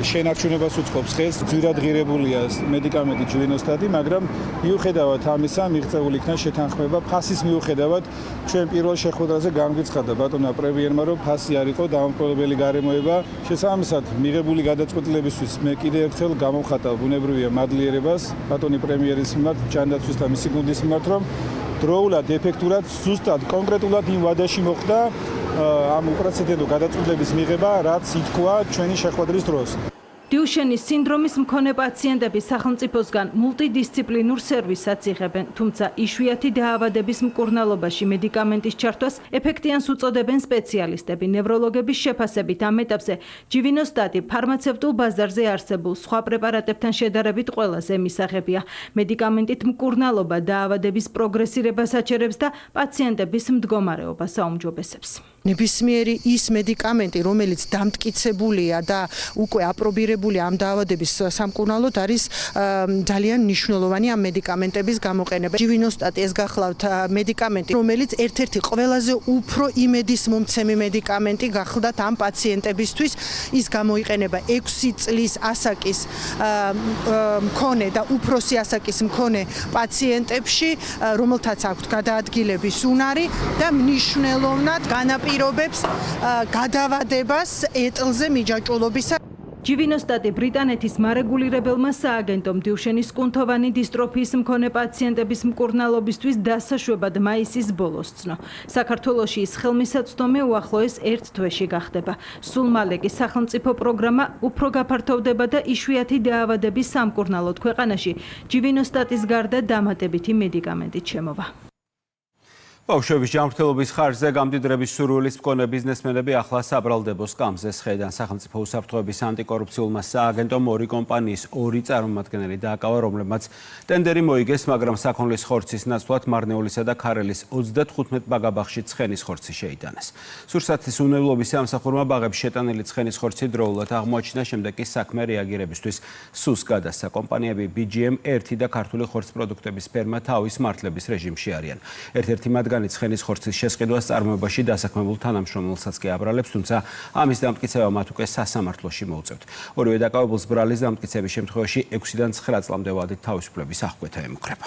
შენარჩუნებას უწყობს ხელს. ძვირად ღირებულია მედიკამენტი ჯივინოსტატი, მაგრამ მიუხედავად ამისა მიღწეული იქნა შეთანხმება ფასის მიუხედავად. ჩვენ პირველ შეხვედრაზე განგვიცხადა ბატონმა პრემიერმა, რომ ფასი არ იყო დამამკვლებელი გარემოება. შესაბამისად, მიღებული გადაწყვეტილებისთვის მე კიდევ ერთხელ გამოვხატავ ბუნებრივია მადლიერებას ბატონი პრემიერის მიმართ, ჯანდაცვის და მისი გუნდის მიმართ, რომ დროულად, ეფექტურად, ზუსტად, კონკრეტულად იმ ვადაში მოხდა ამ უპრეცედენტო გადაწყვეტილების მიღება, რაც ითქვა ჩვენი შეხვედრის დროს. დიუშენის სინდრომის მქონე პაციენტები სახელმწიფოსგან მულტიდისციპლინურ სერვისსაც იღებენ, თუმცა იშვიათი დაავადების მკურნალობაში მედიკამენტის ჩართვას ეფექტიანს უწოდებენ სპეციალისტები. ნევროლოგების შეფასებით ამ ეტაპზე ჯივინოსტატი ფარმაცევტულ ბაზარზე არსებულ სხვა პრეპარატებთან შედარებით ყველაზე მისაღებია. მედიკამენტით მკურნალობა დაავადების პროგრესირებას აჩერებს და პაციენტების მდგომარეობას აუმჯობესებს. ნებისმიერი ის მედიკამენტი, რომელიც დამტკიცებულია და უკვე აპრობირებული ამ დაავადების სამკურნალოდ არის ძალიან მნიშვნელოვანი ამ მედიკამენტების გამოყენება. ჯივინოსტატი ეს გახლავთ მედიკამენტი, რომელიც ერთ-ერთი ყველაზე უფრო იმედის მომცემი მედიკამენტი გახლდათ ამ პაციენტებისთვის. ის გამოიყენება 6 წლის ასაკის მქონე და უფროსი ასაკის მქონე პაციენტებში, რომელთაც აქვთ გადაადგილების უნარი და მნიშვნელოვნად განაპირობებს გადავადებას ეტლზე მიჯაჭვულობისა. ჯივინოსტატი ბრიტანეთის მარეგულირებელმა სააგენტომ დიუშენის კუნთოვანი დისტროფიის მქონე პაციენტების მკურნალობისთვის დასაშვებად მაისის ბოლოს ცნო. საქართველოში ის ხელმისაწვდომი უახლოეს 1 თვეში გახდება. სულ მალე კი სახელმწიფო პროგრამა უფრო გაფართოვდება და იშვიათი დაავადების სამკურნალოდ ქვეყანაში ჯივინოსტატის გარდა დამატებითი მედიკამენტით შემოვა. ბავშვების ჯანმრთელობის ხარჯზე გამდიდრების სურვილის მქონე ბიზნესმენები ახლა საბრალდებოს კამზე სხედან. სახელმწიფო უსაფრთხოების ანტიკორუფციულმა სააგენტომ 2 კომპანიის 2 წარმომადგენელი დააკავა, რომლებმაც ტენდერი მოიგეს, მაგრამ საქონლის ხორცის ნაცვლად მარნეულისა და ქარელის 35 ბაგაბაღში ცხენის ხორცი შეიტანეს. სურსათის უნებლობის სამსახურმა ბაღებში შეტანილი ცხენის ხორცი დროულად აღმოაჩინა, შემდეგ კი საქმე რეაგირებისთვის სუს გადასცა. კომპანიები BGM, ერთი და ქართული ხორცის პროდუქტების ფერმა თავის მართლების რეჟიმში არიან. ერთ-ერთი მათგანი ცხენის ხორცის შესყიდვას წარმოებაში დასაქმებულ თანამშრომელსაც კი აბრალებს, თუმცა ამის დამტკიცება მათ უკვე სასამართლოში მოუწევთ. ორივე დაკავებულს ბრალის დამტკიცების შემთხვევაში 6-დან 9 წლამდე ვადით თავისუფლების აღკვეთა ემუქრება.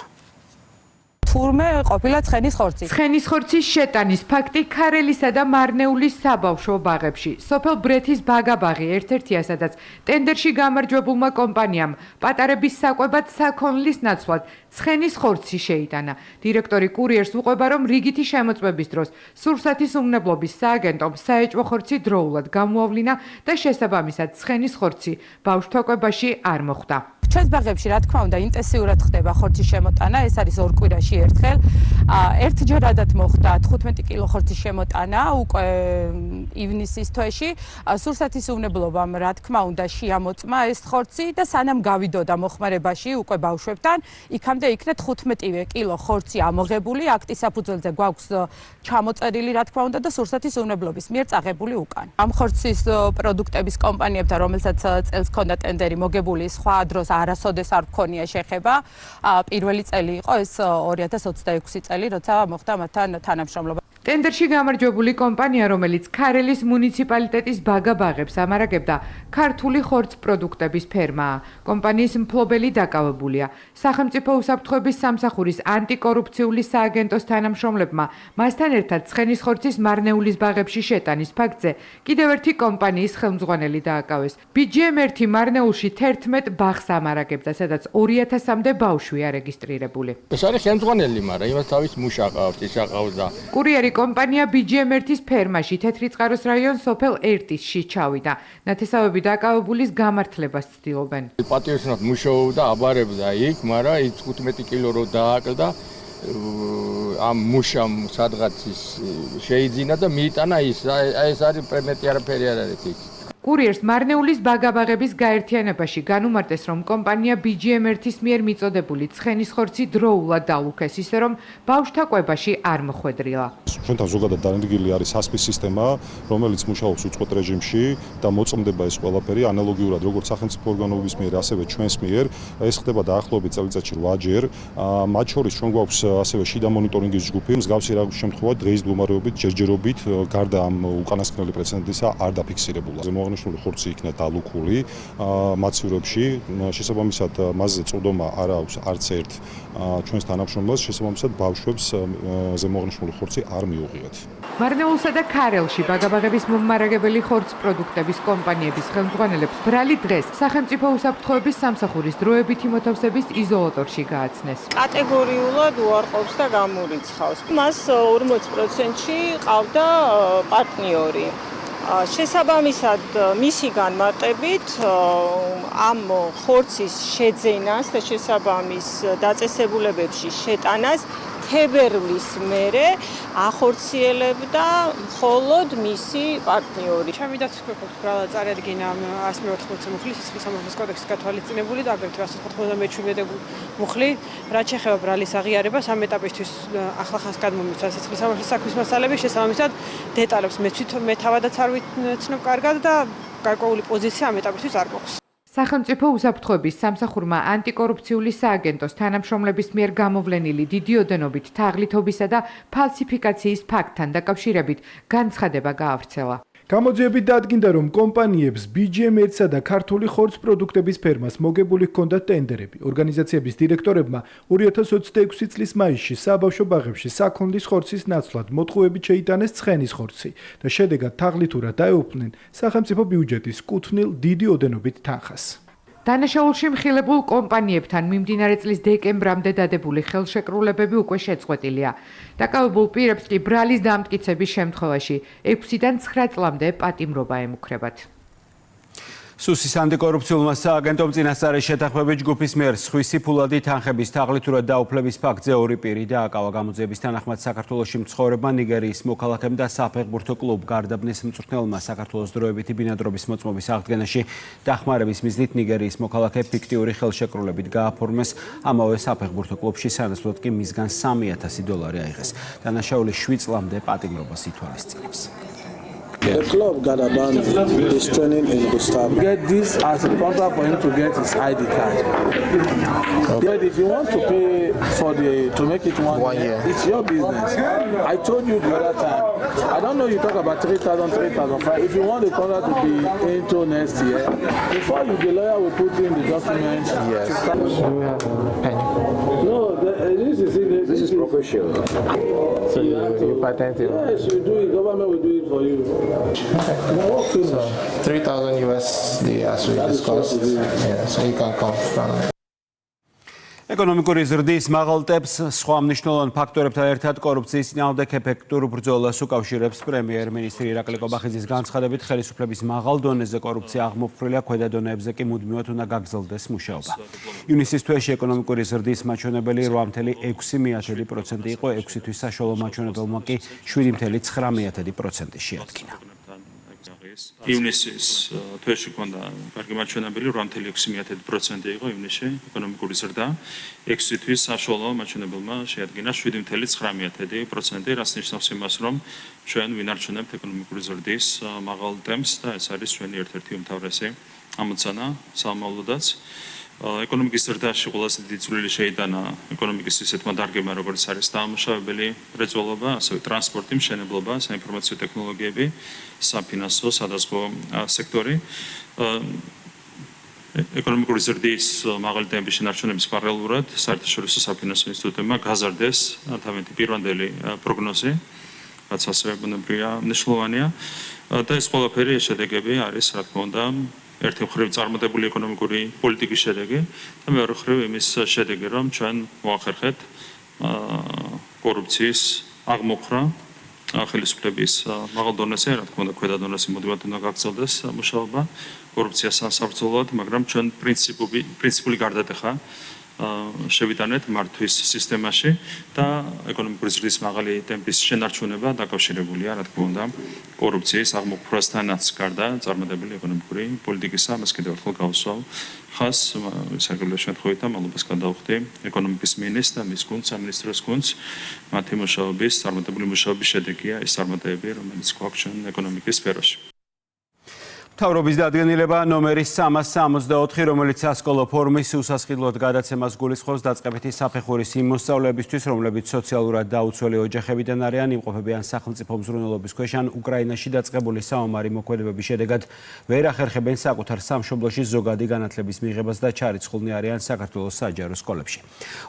თურმე ყოფილა ცხენის ხორცი. ცხენის ხორცის შეტანის ფაქტი ქარელისა და მარნეულის საბავშვო ბაღებში. სოფელ ბრეთის ბაგაბაღი ერთ-ერთია, სადაც ტენდერში გამარჯვებულმა კომპანიამ პატარების საკვებად საქონლის ნაცვლად ცხენის ხორცი შეიტანა. დირექტორი კურიერს უყვება, რომ რიგითი შემოწმების დროს სურსათის უმნებლობის სააგენტომ საეჭვო ხორცი დროულად გამოავლინა და შესაბამისად ცხენის ხორცი ბავშვთაკვებაში არ მოხვდა. ჩვენს ბაღებში რა თქმა უნდა ინტენსიურად ხდება ხორცის შემოტანა, ეს არის 2 კვირაში ერთხელ. ერთჯერადად მოხდა 15 კილო ხორცის შემოტანა უკვე ივნისის თვეში. სურსათის უმნებლობამ რა თქმა უნდა შეამოწმა ეს ხორცი და სანამ გავიდოდა მოხმარებაში უკვე ბავშვებთან, იქამდე იქნა 15 კილო ხორცი ამოღებული, აქტის საფუძველზე გვაქვს ჩამოწერილი რა თქმა უნდა და სურსათის უმნებლობის მიერ წაღებული უკან. ამ ხორცის პროდუქტების კომპანიებთან, რომელსაც წელს ჰქონდა ტენდერი მოგებული, სხვა დროს არასოდეს არ მქონია შეხება. პირველი წელი იყო ეს 2026 წელი, როცა მოხდა მათთან თანამშრომლობა. ტენდერში გამარჯვებული კომპანია, რომელიც ქარელის მუნიციპალიტეტის ბაგაბაღებს ამარაგებდა, ქართული ხორც პროდუქტების ფერმაა. კომპანიის მფლობელი დაკავებულია. სახელმწიფო უსაფრთხოების სამსახურის ანტიკორუფციული სააგენტოს თანამშრომლებმა მასთან ერთად ცხენის ხორცის მარნეულის ბაღებში შეტანის ფაქტზე კიდევ ერთი კომპანიის ხელმძღვანელი დააკავეს. BGM 1 მარნეულში 11 ბაღს ამარაგებდა, სადაც 2000-მდე ბავშვია რეგისტრირებული. ეს არის ხელმძღვანელი, მაგრამ იმას თავის მუშა ყავს, ის აყავს და კურიერი კომპანია BGM 1-ის ფერმაში თეთრიწყაროს რაიონს სოფელ ერტისში ჩავიდა. ნათესავები დაკავებულის გამართლებას ცდილობენ. პატიოსნად მუშაობდა, აბარებდა იქ, მაგრამ ის 15 კილო რო დააკლდა, ამ მუშამ სადღაც ის შეიძინა და მიიტანა ის. ეს არის პრემეტი არაფერი არ არის იქ. კურიერს მარნეულის ბაგაბაღების გაერთიანებაში განუმარტეს, რომ კომპანია BGM 1-ის მიერ მიწოდებული ცხენის ხორცი დროულად დაუქეს, ისე რომ ბავშვთა კვებაში არ მოხვედრილა. ჩვენთან ზოგადად დანერგილი არის ASPI სისტემა, რომელიც მუშაობს უწყვეტ რეჟიმში და მოწმდება ეს ყველაფერი ანალოგიურად როგორც სახელმწიფო ორგანოების მიერ, ასევე ჩვენს მიერ. ეს ხდება დაახლოებით წელიწადში 8-ჯერ. მათ შორის ჩვენ გვაქვს ასევე შიდა მონიტორინგის ჯგუფი, მსგავსი შემთხვევა დღეის მდგომარეობით ჯერჯერობით გარდა ამ უკანასკნელი პრეცედენტისა არ დაფიქსირებულა. აღნიშნული ხორცი იქნა დალუქული მაცივრებში, შესაბამისად მასზე წვდომა არ აქვს არც ერთ ჩვენს თანამშრომელს, შესაბამისად ბავშვებს ზემოაღნიშნული ხორცი არ მიუღიათ. მარნეულსა და ქარელში ბაგაბაღების მომარაგებელი ხორცს პროდუქტების კომპანიების ხელმძღვანელებს ბრალი დღეს სახელმწიფო უსაფრთხოების სამსახურის დროებითი მოთავსების იზოლატორში გააცნეს. კატეგორიულად უარყოფს და გამურიცხავს. მას 40%-ში ყავდა პარტნიორი. შესაბამისად მისი განმარტებით ამ ხორცის შეძენას და შესაბამის დაწესებულებებში შეტანას თებერვლის მერე ახორციელებდა მხოლოდ მისი პარტნიორი. ჩემი დაცვით ბრალად წარადგინა 180 მუხლის სისხლის სამართლის კოდექსის გათვალისწინებული და აგრეთვე 197 მუხლი, რაც შეეხება ბრალის აღიარებას ამ ეტაპისთვის ახლა ხანს გადმომიწვა სისხლის სამართლის საქმის მასალების შესაბამისად დეტალებს მე თავადაც არ ვიცნობ კარგად და გარკვეული პოზიცია ამ ეტაპისთვის არ გვაქვს. სახელმწიფო უსაფრთხოების სამსახურმა ანტიკორუფციული სააგენტოს თანამშრომლების მიერ გამოვლენილი დიდი ოდენობით თაღლითობისა და ფალსიფიკაციის ფაქტთან დაკავშირებით განცხადება გაავრცელა. გამოძიებით დადგინდა, რომ კომპანიებს BGM-სა და ქართული ხორცს პროდუქტების ფერმას მოგებული ჰქონდათ ტენდერები. ორგანიზაციების დირექტორებმა 2026 წლის მაისში საბავშვო ბაღებში საქონლის ხორცის ნაცვლად მოთხოვებით შეიტანეს ცხენის ხორცი და შედეგად თაღლითურად დაეუფლნენ სახელმწიფო ბიუჯეტის კუთვნილ დიდი ოდენობით თანხას. დანაშაულში მხილებულ კომპანიებთან მიმდინარე წლის დეკემბრამდე დადებული ხელშეკრულებები უკვე შეწყვეტილია. დაკავებულ პირებს კი ბრალის დამტკიცების შემთხვევაში 6-დან 9 წლამდე პატიმრობა ემუქრებათ. სუსის ანტიკორუფციულმა სააგენტომ წინასწარი შეთანხმებით ჯგუფის მიერ სხვისი ფულადი თანხების თაღლითურად დაუფლების ფაქტზე ორი პირი დააკავა. გამოძიების თანახმად საქართველოში მცხოვრებმა ნიგერიის მოქალაქემ და საფეხბურთო კლუბ გარდაბნის მწვრთნელმა საქართველოს დროებითი ბინადრობის მოწმობის აღდგენაში დახმარების მიზნით ნიგერიის მოქალაქე ფიქტიური ხელშეკრულებით გააფორმეს. ამავე საფეხბურთო კლუბში სანაცვლოდ კი მისგან $3,000 აიღეს. დანაშაული 7 წლამდე პატიმრობას ითვალისწინებს. The club Gadaban is training in Gustav. Get this as a contract for him to get his ID card. Okay. But if you want to pay for to make it 1 year, it's your business. I told you the other time. I don't know you talk about 3,000, 3,500. If you want the contract to be into next year, before you, the lawyer will put in the document. Yes. Do we have a pen? No, this is professional. So you patent it? Yes, you do it. Government will do it for you. So $3,000 as we discussed. Yeah, so you can come from there. ეკონომიკური ზრდის მაღალ ტემპს სხვა მნიშვნელოვან ფაქტორებთან ერთად კორუფციის წინააღმდეგ ეფექტურ ბრძოლას უკავშირებს პრემიერ-მინისტრი ირაკლი კობახიძის განცხადებით, ხელისუფლების მაღალ დონეზე კორუფცია აღმოფხვრილია, ქვედა დონეებზე კი მუდმივად უნდა გაგრძელდეს მუშაობა. ივნისის თვეში ეკონომიკური ზრდის მაჩვენებელი 8,6% იყო, 6 თვის საშუალო მაჩვენებელმა კი 7,9% შეადგინა. ივნისის თვეში ქონდა კარგი მაჩვენებელი 8,6% იყო ივნისში ეკონომიკური ზრდა 6 თვის საშუალო მაჩვენებელმა შეადგინა 7,9%, რაც ნიშნავს იმას, რომ ჩვენ ვინარჩუნებთ ეკონომიკური ზრდის მაღალ ტემპს და ეს არის ჩვენი ერთ-ერთი უმთავრესი ამოცანა სამომავლოდაც. ეკონომიკის ზრდაში ყველაზე დიდი წვლილი შეიტანა ეკონომიკის ისეთმა დარგებმა, როგორც არის დამუშავებელი მრეწველობა, ასევე ტრანსპორტი, მშენებლობა, საინფორმაციო ტექნოლოგიები, საფინანსო, სადაზღვო სექტორი. ეკონომიკური ზრდის მაღალი ტემპის შენარჩუნების პარალელურად საერთაშორისო საფინანსო ინსტიტუტებმა გაზარდეს თავიანთი პირვანდელი პროგნოზი, რაც ასევე ბუნებრივია მნიშვნელოვანია და ეს ყველაფერი შედეგები არის, რა თქმა უნდა, ერთი მხრივ წარმატებული ეკონომიკური პოლიტიკის შედეგი და მეორე მხრივ იმის შედეგი, რომ ჩვენ მოახერხეთ კორუფციის აღმოფხვრა ხელისუფლების მაღალ დონეზე, რა თქმა უნდა, ქვედა დონეზე მუდმივად უნდა გაგრძელდეს მუშაობა კორუფციას სამსაბრძოლოდ, მაგრამ ჩვენ პრინციპული გარდატეხა შევიტანეთ მართვის სისტემაში და ეკონომიკური ზრდის მაღალი ტემპის შენარჩუნება დაკავშირებულია, რა თქმა უნდა, კორუფციის აღმოფხვრასთანაც გარდა წარმატებული ეკონომიკური პოლიტიკისა. მას კიდევ ერთხელ გავუსვავ ხაზს, საგრძელო შემთხვევით და მადლობას გადავხდი ეკონომიკის მინისტრს და მის გუნდს, სამინისტროს გუნდს, მათი მუშაობის, წარმატებული მუშაობის შედეგია ეს წარმატებები, რომელიც გვაქვს ჩვენ ეკონომიკის სფეროში. მთავრობის დადგენილება ნომერი 364, რომელიც სასკოლო ფორმის უსასყიდლოდ გადაცემას გულისხმობს დაწყებითი საფეხურის იმ მოსწავლეებისთვის, რომლებიც სოციალურად დაუცველი ოჯახებიდან არიან, იმყოფებიან სახელმწიფო მზრუნველობის ქვეშ ან უკრაინაში დაწყებული საომარი მოქმედებების შედეგად ვერ ახერხებენ საკუთარ სამშობლოში ზოგადი განათლების მიღებას და ჩარიცხულნი არიან საქართველოს საჯარო სკოლებში.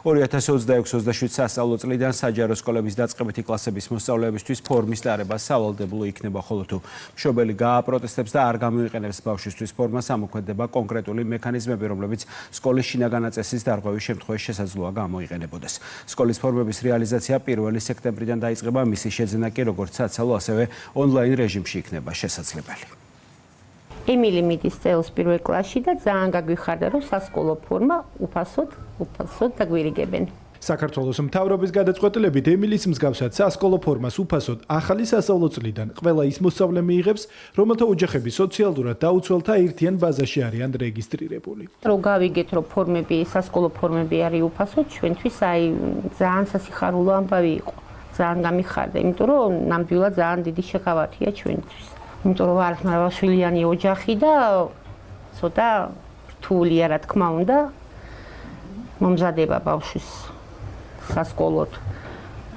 2026-27 სასწავლო წლიდან საჯარო სკოლების დაწყებითი კლასების მოსწავლეებისთვის ფორმის ტარება სავალდებულო იქნება, ხოლო თუ მშობელი გააპროტესტებს და არ გამოიყენებს ბავშვისთვის ფორმას, ამოქმედება კონკრეტული მექანიზმები, რომლებიც სკოლის შინაგან წესის დარღვევის შემთხვევაში შესაძლოა გამოიყენებოდეს. სკოლის ფორმების რეალიზაცია 1 სექტემბრიდან დაიწყება, მისი შეძენა კი როგორც საცალო, ასევე ონლაინ რეჟიმში იქნება შესაძლებელი. ემილი მიდის წელს 1 კლასში და ძალიან გაგვიხარდა, რომ სასკოლო ფორმა უფასოდ დაგვირიგებენ. საქართველოს მთავრობის გადაწყვეტილებით ემილის მსგავსად სასკოლო ფორმას უფასოდ ახალი სასწავლო წლიდან ყველა ის მოსწავლე მიიღებს, რომელთა ოჯახები სოციალურად დაუცველთა ერთიან ბაზაში არიან რეგისტრირებული. რომ გავიგეთ, რომ სასკოლო ფორმები არის უფასოდ, ჩვენთვის ძალიან სასიხარულო ამბავი იყო. ძალიან გამიხარდა, იმიტომ რომ ნამდვილად ძალიან დიდი შეღავათია ჩვენთვის. იმიტომ რომ არის მრავალშვილიანი ოჯახი და ცოტა რთულია, რა თქმა უნდა, მომზადება ბავშვის სასკოლოდ.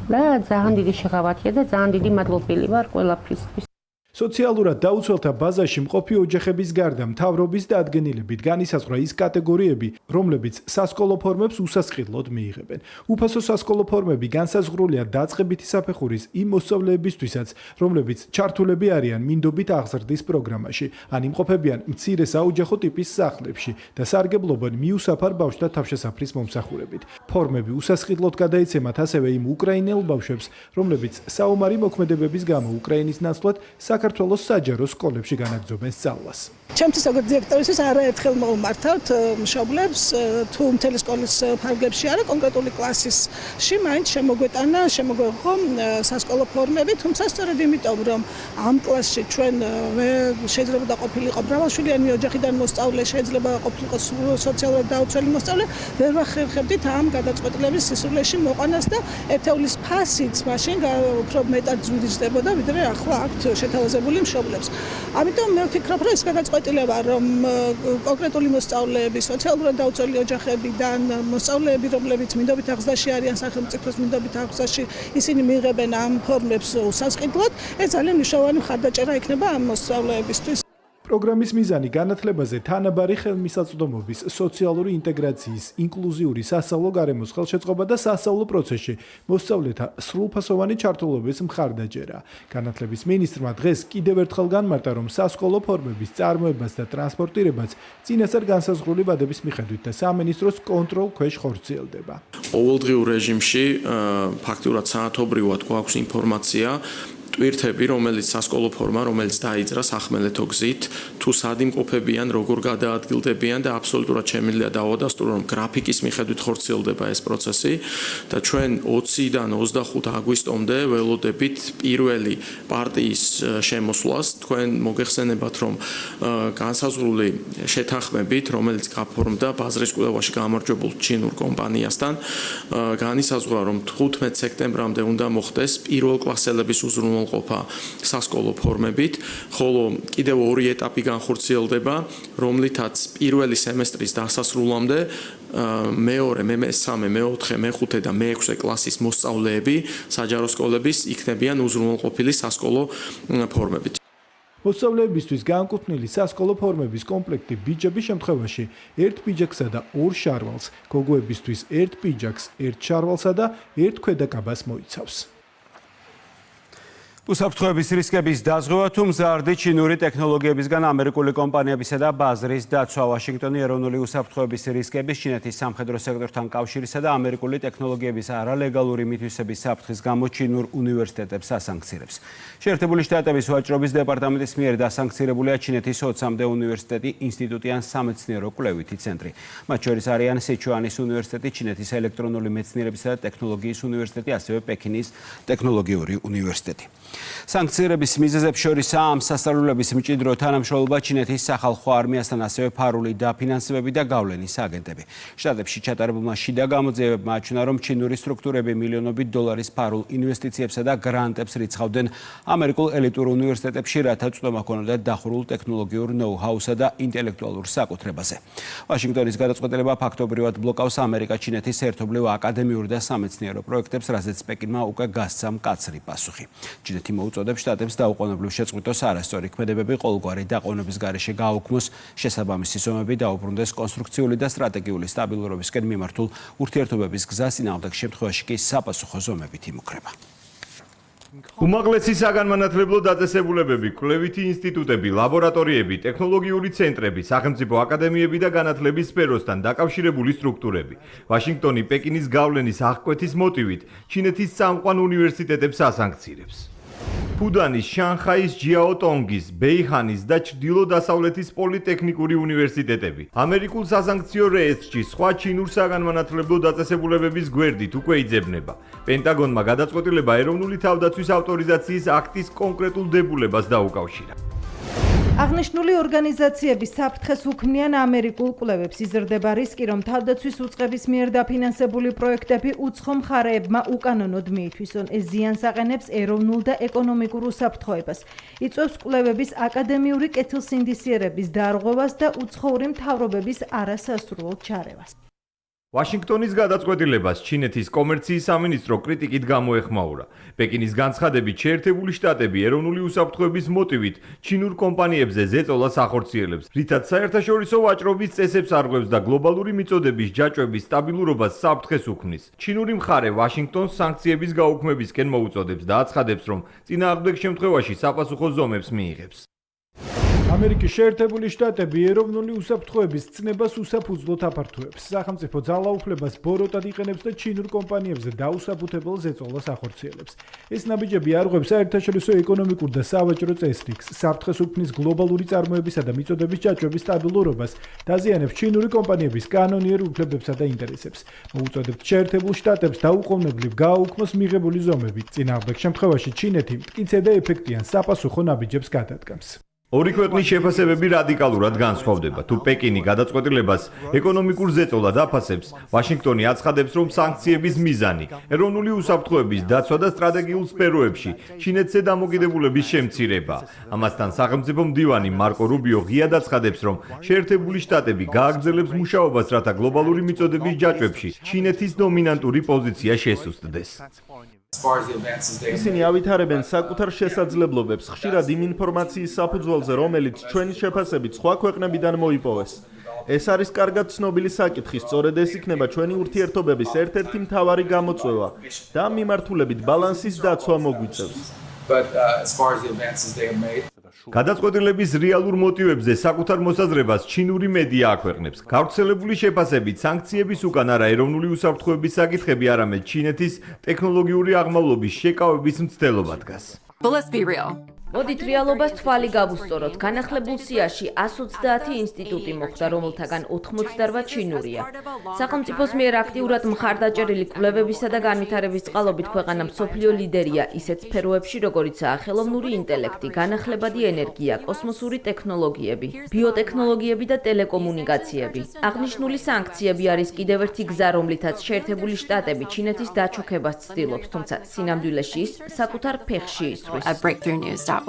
და ძალიან დიდი შეღავათია და ძალიან დიდი მადლობელი ვარ ყველაფრისთვის. სოციალურად დაუცველთა ბაზაში მყოფი ოჯახების გარდა მთავრობის დადგენილებით განისაზღვრა ის კატეგორიები, რომლებიც სასკოლო ფორმებს უსასყიდლოდ მიიღებენ. უფასო სასკოლო ფორმები განსაზღვრულია დაწყებითი საფეხურის იმ მოსწავლეებისთვისაც, რომლებიც ჩართულები არიან მინდობით აღზრდის პროგრამაში, ან იმყოფებიან მცირე საოჯახო ტიპის სახლებში და სარგებლობენ მიუსაფარ ბავშვთა თავშესაფრის მომსახურებით. ფორმები უსასყიდლოდ გადაეცემათ ასევე იმ უკრაინელ ბავშვებს, რომლებიც საომარი მოქმედებების გამო უკრაინის ნაცვლად საქართველოს საჯარო სკოლებში განაგრძობენ სწავლას. ჩემთვის როგორც დირექტორისთვის არაერთხელ მოვმართავთ მშობლებს თუ მთელი სკოლის ფარგლებში არა კონკრეტული კლასისში მაინც შემოგვეღო სასკოლო ფორმები, თუმცა სწორედ იმიტომ რომ ამ კლასში ჩვენ შეიძლება დაყოფილიყო მრავალშვილიანი ოჯახიდან მოსწავლე, შეიძლება ყოფილიყო სოციალურად დაუცველი მოსწავლე, ვერ ვახერხებდით ამ გადაწყვეტილების სისულეში მოყვანას და ერთეულის ფასიც მაშინ უფრო მეტად ძვირიჭდებოდა, ვიდრე ახლა აქვთ შეთავაზებული მშობლებს. ამიტომ მე ვფიქრობ, რომ ეს გადაწყვეტილება, რომ კონკრეტული მოსწავლეები, სოციალურად დაუცველი ოჯახებიდან მოსწავლეები, რომლებიც მინდობით აღზრდაში არიან სახელმწიფოს მინდობით აღზრდაში, ისინი მიიღებენ ამ ფორმებს უსასყიდლოდ, ეს ძალიან მნიშვნელოვანი მხარდაჭერა იქნება ამ მოსწავლეებისთვის. პროგრამის მიზანი განათლებაზე თანაბარი ხელმისაწვდომობის, სოციალური ინტეგრაციის, ინკლუზიური სასწავლო გარემოს ხელშეწყობა და სასწავლო პროცესში მოსწავლეთა სრულფასოვანი ჩართულობის მხარდაჭერა. განათლების მინისტრმა დღეს კიდევ ერთხელ განმარტა, რომ სასკოლო ფორმების წარმოებას და ტრანსპორტირებას წინასწარ განსაზღვრული ვადების მიხედვით და სამინისტროს კონტროლ ქვეშ ხორციელდება. ყოველდღიურ რეჟიმში ფაქტურად საათობრივად გვაქვს ინფორმაცია ტვირთები, რომელიც სასკოლო ფორმა, რომელიც დაიძრა სახმელეთო გზით, თუ სად იმყოფებიან, როგორ გადაადგილდებიან და აბსოლუტურად შემიძლია დავადასტურო, რომ გრაფიკის მიხედვით ხორციელდება ეს პროცესი და ჩვენ 20-დან 25 აგვისტომდე ველოდებით პირველი პარტიის შემოსვლას. თქვენ მოგეხსენებათ, რომ განსაზღვრული შეთანხმებით, რომელიც გაფორმდა ბაზრის კვლევაში გამარჯვებულ ჩინურ კომპანიასთან, განისაზღვრა, რომ 15 სექტემბრამდე უნდა მოხდეს პირველკლასელების უზრუნველყოფა სასკოლო ფორმებით, ხოლო კიდევ 2 ეტაპი განხორციელდება, რომლითაც პირველი სემესტრის დასასრულამდე მეორე, მე-3, მე-4, მე-5 და მე-6 კლასის მოსწავლეები საჯარო სკოლების იქნებიან უზრუნველყოფილი სასკოლო ფორმებით. მოსწავლეებისთვის განკუთვნილი სასკოლო ფორმების კომპლექტი ბიჯების შემთხვევაში 1 პიჯაკსა და 2 შარვალს, გოგოებისთვის 1 პიჯაკს, 1 შარვალსა და 1 ქვედაკაბას მოიცავს. უსაფრთხოების რისკების დაზღვევა თუ მზარდი ჩინური ტექნოლოგიებისგან ამერიკული კომპანიებისა და ბაზრის დაცვა. ვაშინგტონი ეროვნული უსაფრთხოების რისკების, ჩინეთის სამხედრო სექტორთან კავშირისა და ამერიკული ტექნოლოგიების არალეგალური მითვისების საფრთხის გამო ჩინურ უნივერსიტეტებს ასანქცირებს. შეერთებული შტატების ვაჭრობის დეპარტამენტის მიერ დასანქცირებულია ჩინეთის 20-მდე უნივერსიტეტი, ინსტიტუტი ან სამეცნიერო კვლევითი ცენტრი. მათ შორის არიან სიჩუანის უნივერსიტეტი, ჩინეთის ელექტრონული მეცნიერებისა და ტექნოლოგიის უნივერსიტეტი, ასევე პეკინის ტექნოლოგიური უნივერსიტეტი. სანქცირების მიზეზებს შორისაა ამ სასწავლებლების მჭიდრო თანამშრომლობა ჩინეთის სახალხო არმიასთან, ასევე ფარული დაფინანსებები და გავლენის აგენტები. შტატებში ჩატარებულმა შიდა გამოძიებებმა აჩვენა, რომ ჩინური სტრუქტურები მილიონობით დოლარის ფარულ ინვესტიციებსა და გრანტებს რიცხავდნენ ამერიკულ ელიტურ უნივერსიტეტებში, რათა წვდომა ჰქონოდათ დახურულ ტექნოლოგიურ ნოუ-ჰაუსა და ინტელექტუალურ საკუთრებაზე. ვაშინგტონის გადაწყვეტილება ფაქტობრივად ბლოკავს ამერიკა-ჩინეთის ერთობლივ აკადემიურ და სამეცნიერო პროექტებს, რაზეც პეკინმა უკვე გასცა მკაცრი პასუხი. ჩინეთი მოუწოდებს შტატებს დაუყოვნებლივ შეწყვიტოს არასწორი ქმედებები, ყოველგვარი დაყოვნების გარეშე გააუქმოს შესაბამისი ზომები, დაუბრუნდეს კონსტრუქციული და სტრატეგიული სტაბილურობისკენ მიმართულ ურთიერთობების გზას, წინააღმდეგ შემთხვევაში კი საპასუხო ზომებით იმუქრება. უმაღლესი საგანმანათლებლო დაწესებულებები, კვლევითი ინსტიტუტები, ლაბორატორიები, ტექნოლოგიური ცენტრები, სახელმწიფო აკადემიები და განათლების სფეროსთან დაკავშირებული სტრუქტურები. ვაშინგტონი პეკინის გავლენის აღკვეთის მოტივით ჩინეთის წამყვან უნივერსიტეტებს ასანქცირებს. ფუდანის, შანხაის, ჯიაოტონგის, ბეიხანის და ჩრდილო-დასავლეთის პოლიტექნიკური უნივერსიტეტები ამერიკულ სასანქციო რეესტრში სხვა ჩინურ საგანმანათლებლო დაწესებულებების გვერდით უკვე იძებნება. პენტაგონმა გადაწყვეტილება ეროვნული თავდაცვის ავტორიზაციის აქტის კონკრეტულ დებულებას დაუკავშირა. აღნიშნული ორგანიზაციები საფრთხეს უქმნიან ამერიკულ კვლევებს. იზრდება რისკი, რომ თავდაცვის უწყების მიერ დაფინანსებული პროექტები უცხო მხარეებმა უკანონოდ მიითვისონ. ეს ზიანს აყენებს ეროვნულ და ეკონომიკურ უსაფრთხოებას. იწვევს კვლევების აკადემიური კეთილსინდისიერების დარღვევას და უცხოური მთავრობების არასასურველ ჩარევას. ვაშინგტონის გადაწყვეტილებას ჩინეთის კომერციის სამინისტრო კრიტიკით გამოეხმაურა. პეკინის განცხადებით, შეერთებული შტატები ეროვნული უსაფრთხოების მოტივით ჩინურ კომპანიებზე ზეწოლას ახორციელებს, რითაც საერთაშორისო ვაჭრობის წესებს არღვევს და გლობალური მიწოდების ჯაჭვების სტაბილურობას საფრთხეს უქმნის. ჩინური მხარე ვაშინგტონს სანქციების გაუქმებისკენ მოუწოდებს და აცხადებს, რომ წინააღმდეგ შემთხვევაში sapasukho ზომებს მიიღებს. ამერიკის შეერთებული შტატები ეროვნული უსაფრთხოების ცნებას უსაფუძვლოდ აფართოებს. სახელმწიფო ძალაუფლებას ბოროტად იყენებს და ჩინურ კომპანიებზე დაუსაფუთებელ ზეწოლას ახორციელებს. ეს ნაბიჯები არღვევს საერთაშორისო ეკონომიკურ და სავაჭრო წესრიგს, საფრთხეს უქმნის გლობალური წარმოებისა და მიწოდების ჯაჭვების სტაბილურობას, დაზიანებს ჩინური კომპანიების კანონიერ უფლებებსა და ინტერესებს. მოუწოდებთ შეერთებულ შტატებს დაუყოვნებლივ გააუქმოს მიღებული ზომები. წინააღმდეგ შემთხვევაში ჩინეთი მტკიცე და ეფექტიან საპასუხო ნაბიჯებს გადადგამს. ორი ქვეყნის შეფასებები რადიკალურად განსხვავდება. თუ პეკინი გადაწყვეტილებას ეკონომიკურ ზეწოლად აფასებს, ვაშინგტონი აცხადებს, რომ სანქციების მიზანი ეროვნული უსაფრთხოების დაცვა და სტრატეგიულ სფეროებში ჩინეთზე დამოკიდებულების შემცირებაა. ამასთან სახელმწიფო მდივანი მარკო რუბიო ღიად აცხადებს, რომ შეერთებული შტატები გააგრძელებს მუშაობას, რათა გლობალური მიწოდების ჯაჭვებში ჩინეთის დომინანტური პოზიცია შესუსტდეს. ისინი ავითარებენ საკუთარ შესაძლებლობებს, ხშირად იმ ინფორმაციის საფუძველზე, რომელიც ჩვენი შეფასებით სხვა ქვეყნებიდან მოიპოვეს. ეს არის კარგად ცნობილი საკითხი, სწორედ ეს იქნება ჩვენი ურთიერთობების ერთ-ერთი მთავარი გამოწვევა და ამ მიმართულებით ბალანსის დაცვა მოგვიწევს. გადაწყვეტილების რეალურ მოტივებზე საკუთარ მოსაზრებას ჩინური მედია აქვეყნებს. გავრცელებული შეფასებით, სანქციების უკან არა ეროვნული უსაფრთხოების საკითხები, არამედ ჩინეთის ტექნოლოგიური აღმავლობის შეკავების მცდელობა დგას. მოდით რეალობას თვალი გავუსწოროთ. განახლებულ სიაში 130 ინსტიტუტი მოხვდა, რომელთაგან 88 ჩინურია. სახელმწიფოს მიერ აქტიურად მხარდაჭერილი კვლევებისა და განვითარების წყალობით ქვეყანა მსოფლიო ლიდერია ისეთ სფეროებში, როგორიცაა ხელოვნური ინტელექტი, განახლებადი ენერგია, კოსმოსური ტექნოლოგიები, ბიოტექნოლოგიები და ტელეკომუნიკაციები. აღნიშნული სანქციები არის კიდევ ერთი გზა, რომლითაც შეერთებული შტატები ჩინეთის დაჩოქებას ცდილობს, თუმცა სინამდვილეში ის საკუთარ ფეხში ისვრის.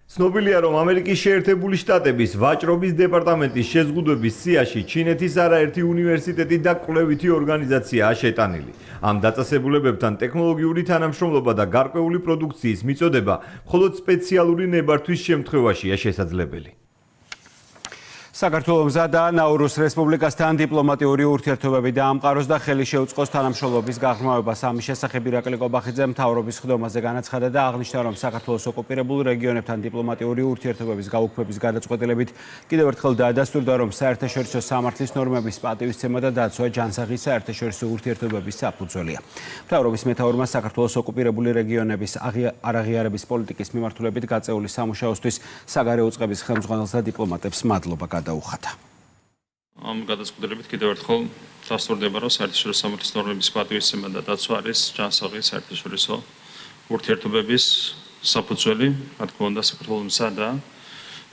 ცნობილია, რომ ამერიკის შეერთებული შტატების ვაჭრობის დეპარტამენტის შეზღუდვების სიაში ჩინეთის არაერთი უნივერსიტეტი და კვლევითი ორგანიზაციაა შეტანილი. ამ დაწესებულებებთან ტექნოლოგიური თანამშრომლობა და გარკვეული პროდუქციის მიწოდება მხოლოდ სპეციალური ნებართვის შემთხვევაშია შესაძლებელი. საქართველოს მზადა ნაურუს რესპუბლიკასთან დიპლომატიური ურთიერთობები დაამყაროს და ხელი შეუწყოს თანამშრომლობის გაღრმავებას. ამის შესახებ ირაკლი კობახიძე მთავრობის ხდომაზე განაცხადა და აღნიშნა, რომ საქართველოს ოკუპირებულ რეგიონებთან დიპლომატიური ურთიერთობების გაუქმების გადაწყვეტილებით კიდევ ერთხელ დაადასტურდა, რომ საერთაშორისო სამართლის ნორმების პატივისცემა და დაცვა ჯანსაღი საერთაშორისო ურთიერთობების საფუძველია. მთავრობის მეთაურმა საქართველოს ოკუპირებული რეგიონების არაღიარების პოლიტიკის მიმართულებით გაწეული სამუშაოსთვის საგარეო წყების ხელმძღვანელს და დიპლომატებს მადლობა გადაუხადა. ამ გადაწყვეტილებით კიდევ ერთხელ დასტურდება, რომ საერთაშორისო სამართლის ნორმების პატივისცემა და დაცვა არის ჯანსაღი საერთაშორისო ურთიერთობების საფუძველი. რა თქმა უნდა, საქართველოსა და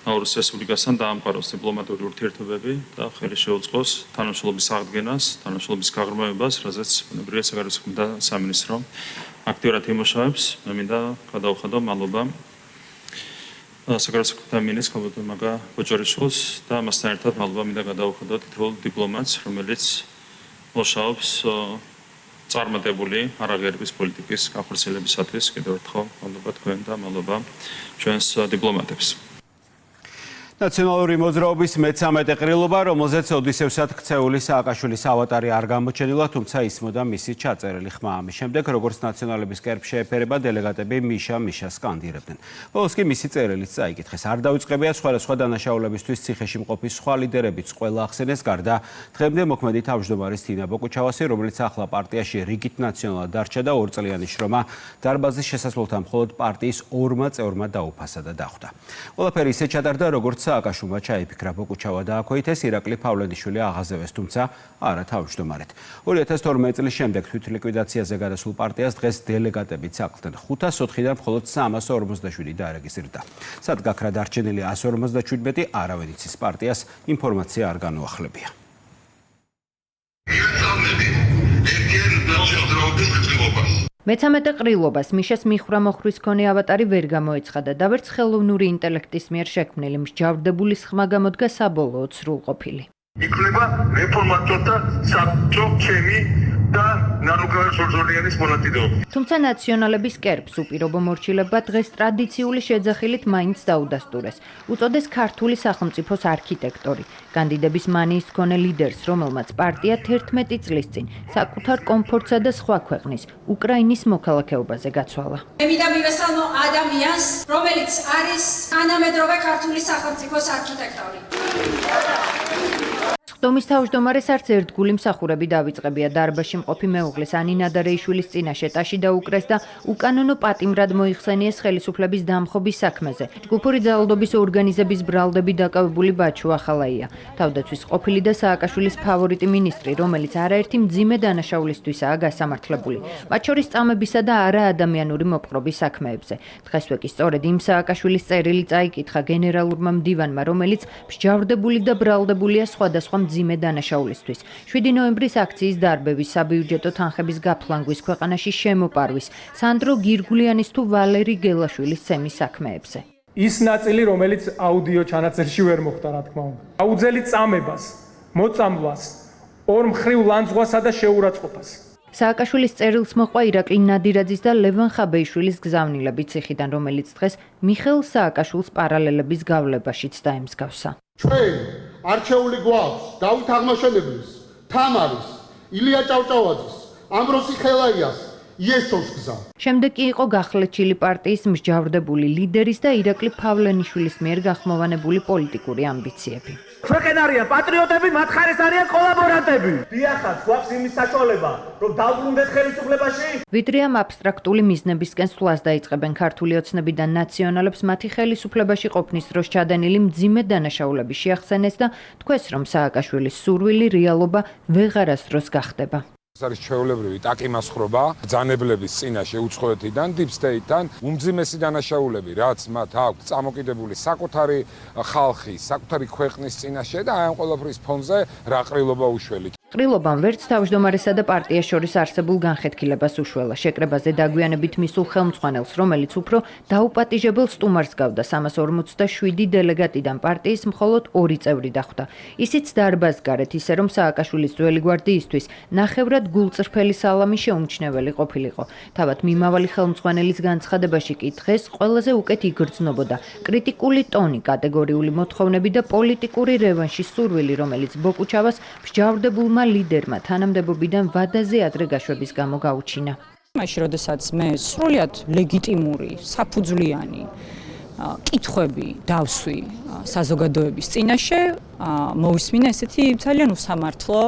ნაურუს რესპუბლიკასთან დაამყაროს დიპლომატიური ურთიერთობები და ხელი შეუწყოს თანამშრომლობის აღდგენას, თანამშრომლობის გაღრმავებას, რაზეც ბუნებრივია საგარეო საქმეთა სამინისტრო აქტიურად იმუშავებს. მე მინდა გადაუხადო მადლობა საგარეო საქმეთა მინისტრს მაგა ბოჭორიშვილს და ამასთან ერთად მადლობა მინდა გადაუხადო თითოეულ დიპლომატს, რომელიც მუშაობს წარმატებული არაღიარების პოლიტიკის განხორციელებისათვის. კიდევ ერთხელ მადლობა თქვენ და მადლობა ჩვენს დიპლომატებს. ნაციონალური მოძრაობის მე-13 ყრილობა, რომელზეც ოდისევსად ქცეული სააკაშვილის ავატარი არ გამოჩენილა, თუმცა ისმოდა მისი ჩაწერილი ხმა. ამის შემდეგ, როგორც ნაციონალების კერპს შეეფერება, დელეგატები მიშა სკანდირებდნენ. ბოლოს კი მისი წერილიც წაიკითხეს. არ დაუწყებია სხვადასხვა დანაშაულებისთვის ციხეში მყოფი სხვა ლიდერებიც ყველა ახსენეს გარდა დღემდე მოქმედი თავმჯდომარის თინა ბოკუჩავასი, რომელიც ახლა პარტიაში რიგით ნაციონალად დარჩა და 2 წლიანი შრომა დარბაზის შესასვლელთან მხოლოდ პარტიის 2 წევრმა დაუფასა და დახვდა. ყველაფერი ისე ჩატარდა, როგორც სააკაშვილმა ჩაიფიქრა ბოკუჩავა დააქვეითეს, ირაკლი ფავლენიშვილი აღაზევეს, თუმცა არა თავმჯდომარედ. 2012 წლის შემდეგ თვითლიკვიდაციაზე გადასულ პარტიას დღეს დელეგატებიც აკლდნენ. 504-დან მხოლოდ 347 დაარეგისტრირდა. სად გაქრა დარჩენილი 157, არავინ იცის, პარტიას ინფორმაცია არ განუახლებია. მე-13 ყრილობას მიშას მიხვრა მოხრის მქონე ავატარი ვერ გამოეცხადა და ვერც ხელოვნური ინტელექტის მიერ შექმნილი მსჯავრდებული ხმა გამოდგა საბოლოოდ სრულყოფილი. იკვლება რეფორმატორთა საბჭო ჩემი და ნანუგავა ჟორჟოლიანის მონაწილეობით. თუმცა ნაციონალების კერპს უპირობო მორჩილებმა დღეს ტრადიციული შეძახილით მაინც დაუდასტურეს. უწოდეს ქართული სახელმწიფოს არქიტექტორი, კანდიდების მანიის მქონე ლიდერს, რომელმაც პარტია 11 წლის წინ საკუთარ კომფორტსა და სხვა ქვეყნის, უკრაინის მოქალაქეობაზე გაცვალა. ემიდა მივესალმო ადამიანს, რომელიც არის თანამედროვე ქართული სახელმწიფოს არქიტექტორი. ხდომის თავმჯდომარეს არც ერთგული მსახურები დავიწყებია დარბაზში მყოფი მეუღლის ანინა დარეიშვილის წინაშე ტაში დაუკრეს და უკანონო პატიმრად მოიხსენიეს ხელისუფლების დამხობის საქმეზე. ჯგუფური ძალადობის ორგანიზების ბრალდები დაკავებული ბაჩუ ახალაია. თავდაცვის ყოფილი და სააკაშვილის ფავორიტი მინისტრი, რომელიც არაერთი მძიმე დანაშაულისთვისაა გასამართლებული. მათ შორის წამებისა და არაადამიანური მოპყრობის საქმეებზე. დღესვე კი სწორედ იმ სააკაშვილის წერილი წაიკითხა გენერალურმა მდივანმა, რომელიც მსჯავრდებული და ბრალდებულია სხვადასხვა მძიმე დანაშაულისთვის. 7 ნოემბრის აქციის დარბევის, საბიუჯეტო თანხების გაფლანგვის, ქვეყანაში შემოპარვის, სანდრო გირგულიანის თუ ვალერი გელაშვილის ცემის საქმეებზე. ის ნაწილი, რომელიც აუდიო ჩანაწერში ვერ მოხდა, რა თქმა უნდა. აუძელი წამებას, მოწამვლას, ორმხრივ ლანძღვასა და შეურაცხყოფას. სააკაშვილის წერილს მოყვა ირაკლი ნადირაძის და ლევან ხაბეიშვილის გზავნილები ციხიდან, რომელიც დღეს მიხეილ სააკაშვილს პარალელების გავლებაშიც დაემსგავსა. ჩვენ არჩეული გვაქვს დავით აღმაშენებლის, თამარის, ილია ჭავჭავაძის, ამბროსი ხელაიას, იესოს გზა. შემდეგ კი იყო გახლეჩილი პარტიის მსჯავრდებული ლიდერის და ირაკლი ფავლენიშვილის მიერ გახმოვანებული პოლიტიკური ამბიციები. ჩვენ არიან პატრიოტები, მათ ხარეს არიან კოლაბორანტები. დიახაც, გვაქვს იმის საშუალება, რომ დავბრუნდეთ ხელისუფლებაში. ვიდრე ამ აბსტრაქტული მიზნებისკენ სვლას დაიწყებენ ქართული ოცნები და ნაციონალებს მათი ხელისუფლებაში ყოფნის დროს ჩადენილი მძიმე დანაშაულები შეახსენეს და თქვეს, რომ სააკაშვილის სურვილი რეალობა ვეღარასდროს გახდება. ეს არის ჩვეულებრივი ტაკიმასხრობა ბრძანებლების წინაშე უცხოეთიდან, Deep State-თან, უმძიმესი დანაშაულები, რაც მათ აქვთ წამოკიდებული საკუთარი ხალხი, საკუთარი ქვეყნის წინაშე და ამ ყველაფრის ფონზე რა ყრილობა უშველი. ყრილობამ ვერც თავმჯდომარესა და პარტიას შორის არსებულ განხეთქილებას უშველა. შეკრებაზე დაგვიანებით მისულ ხელმძღვანელს, რომელიც უფრო დაუპატიჟებელ სტუმარს გავდა 347 დელეგატიდან პარტიის მხოლოდ 2 წევრი დახვდა. ისიც დარბაზგარეთ, ისე რომ სააკაშვილის ძველი გვარდიისთვის ნახევრად გულწრფელი სალამი შეუმჩნეველი ყოფილიყო. თავად მიმავალი ხელმძღვანელის განცხადებაში კი დღეს ყველაზე უკეთ იგრძნობოდა კრიტიკული ტონი, კატეგორიული მოთხოვნები და პოლიტიკური რევანშის სურვილი, რომელიც ბოკუჩავას მსჯავრდებულმა ლიდერმა თანამდებობიდან ვადაზე ადრე გაშვების გამო გაუჩინა. მაშინ, როდესაც მე სრულიად ლეგიტიმური, საფუძვლიანი კითხვები დავსვი საზოგადოების წინაშე, მოვისმინა ესეთი ძალიან უსამართლო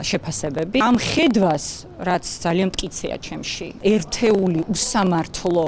შეფასებები. ამ ხედვას, რაც ძალიან მტკიცეა ჩემში, ერთეული უსამართლო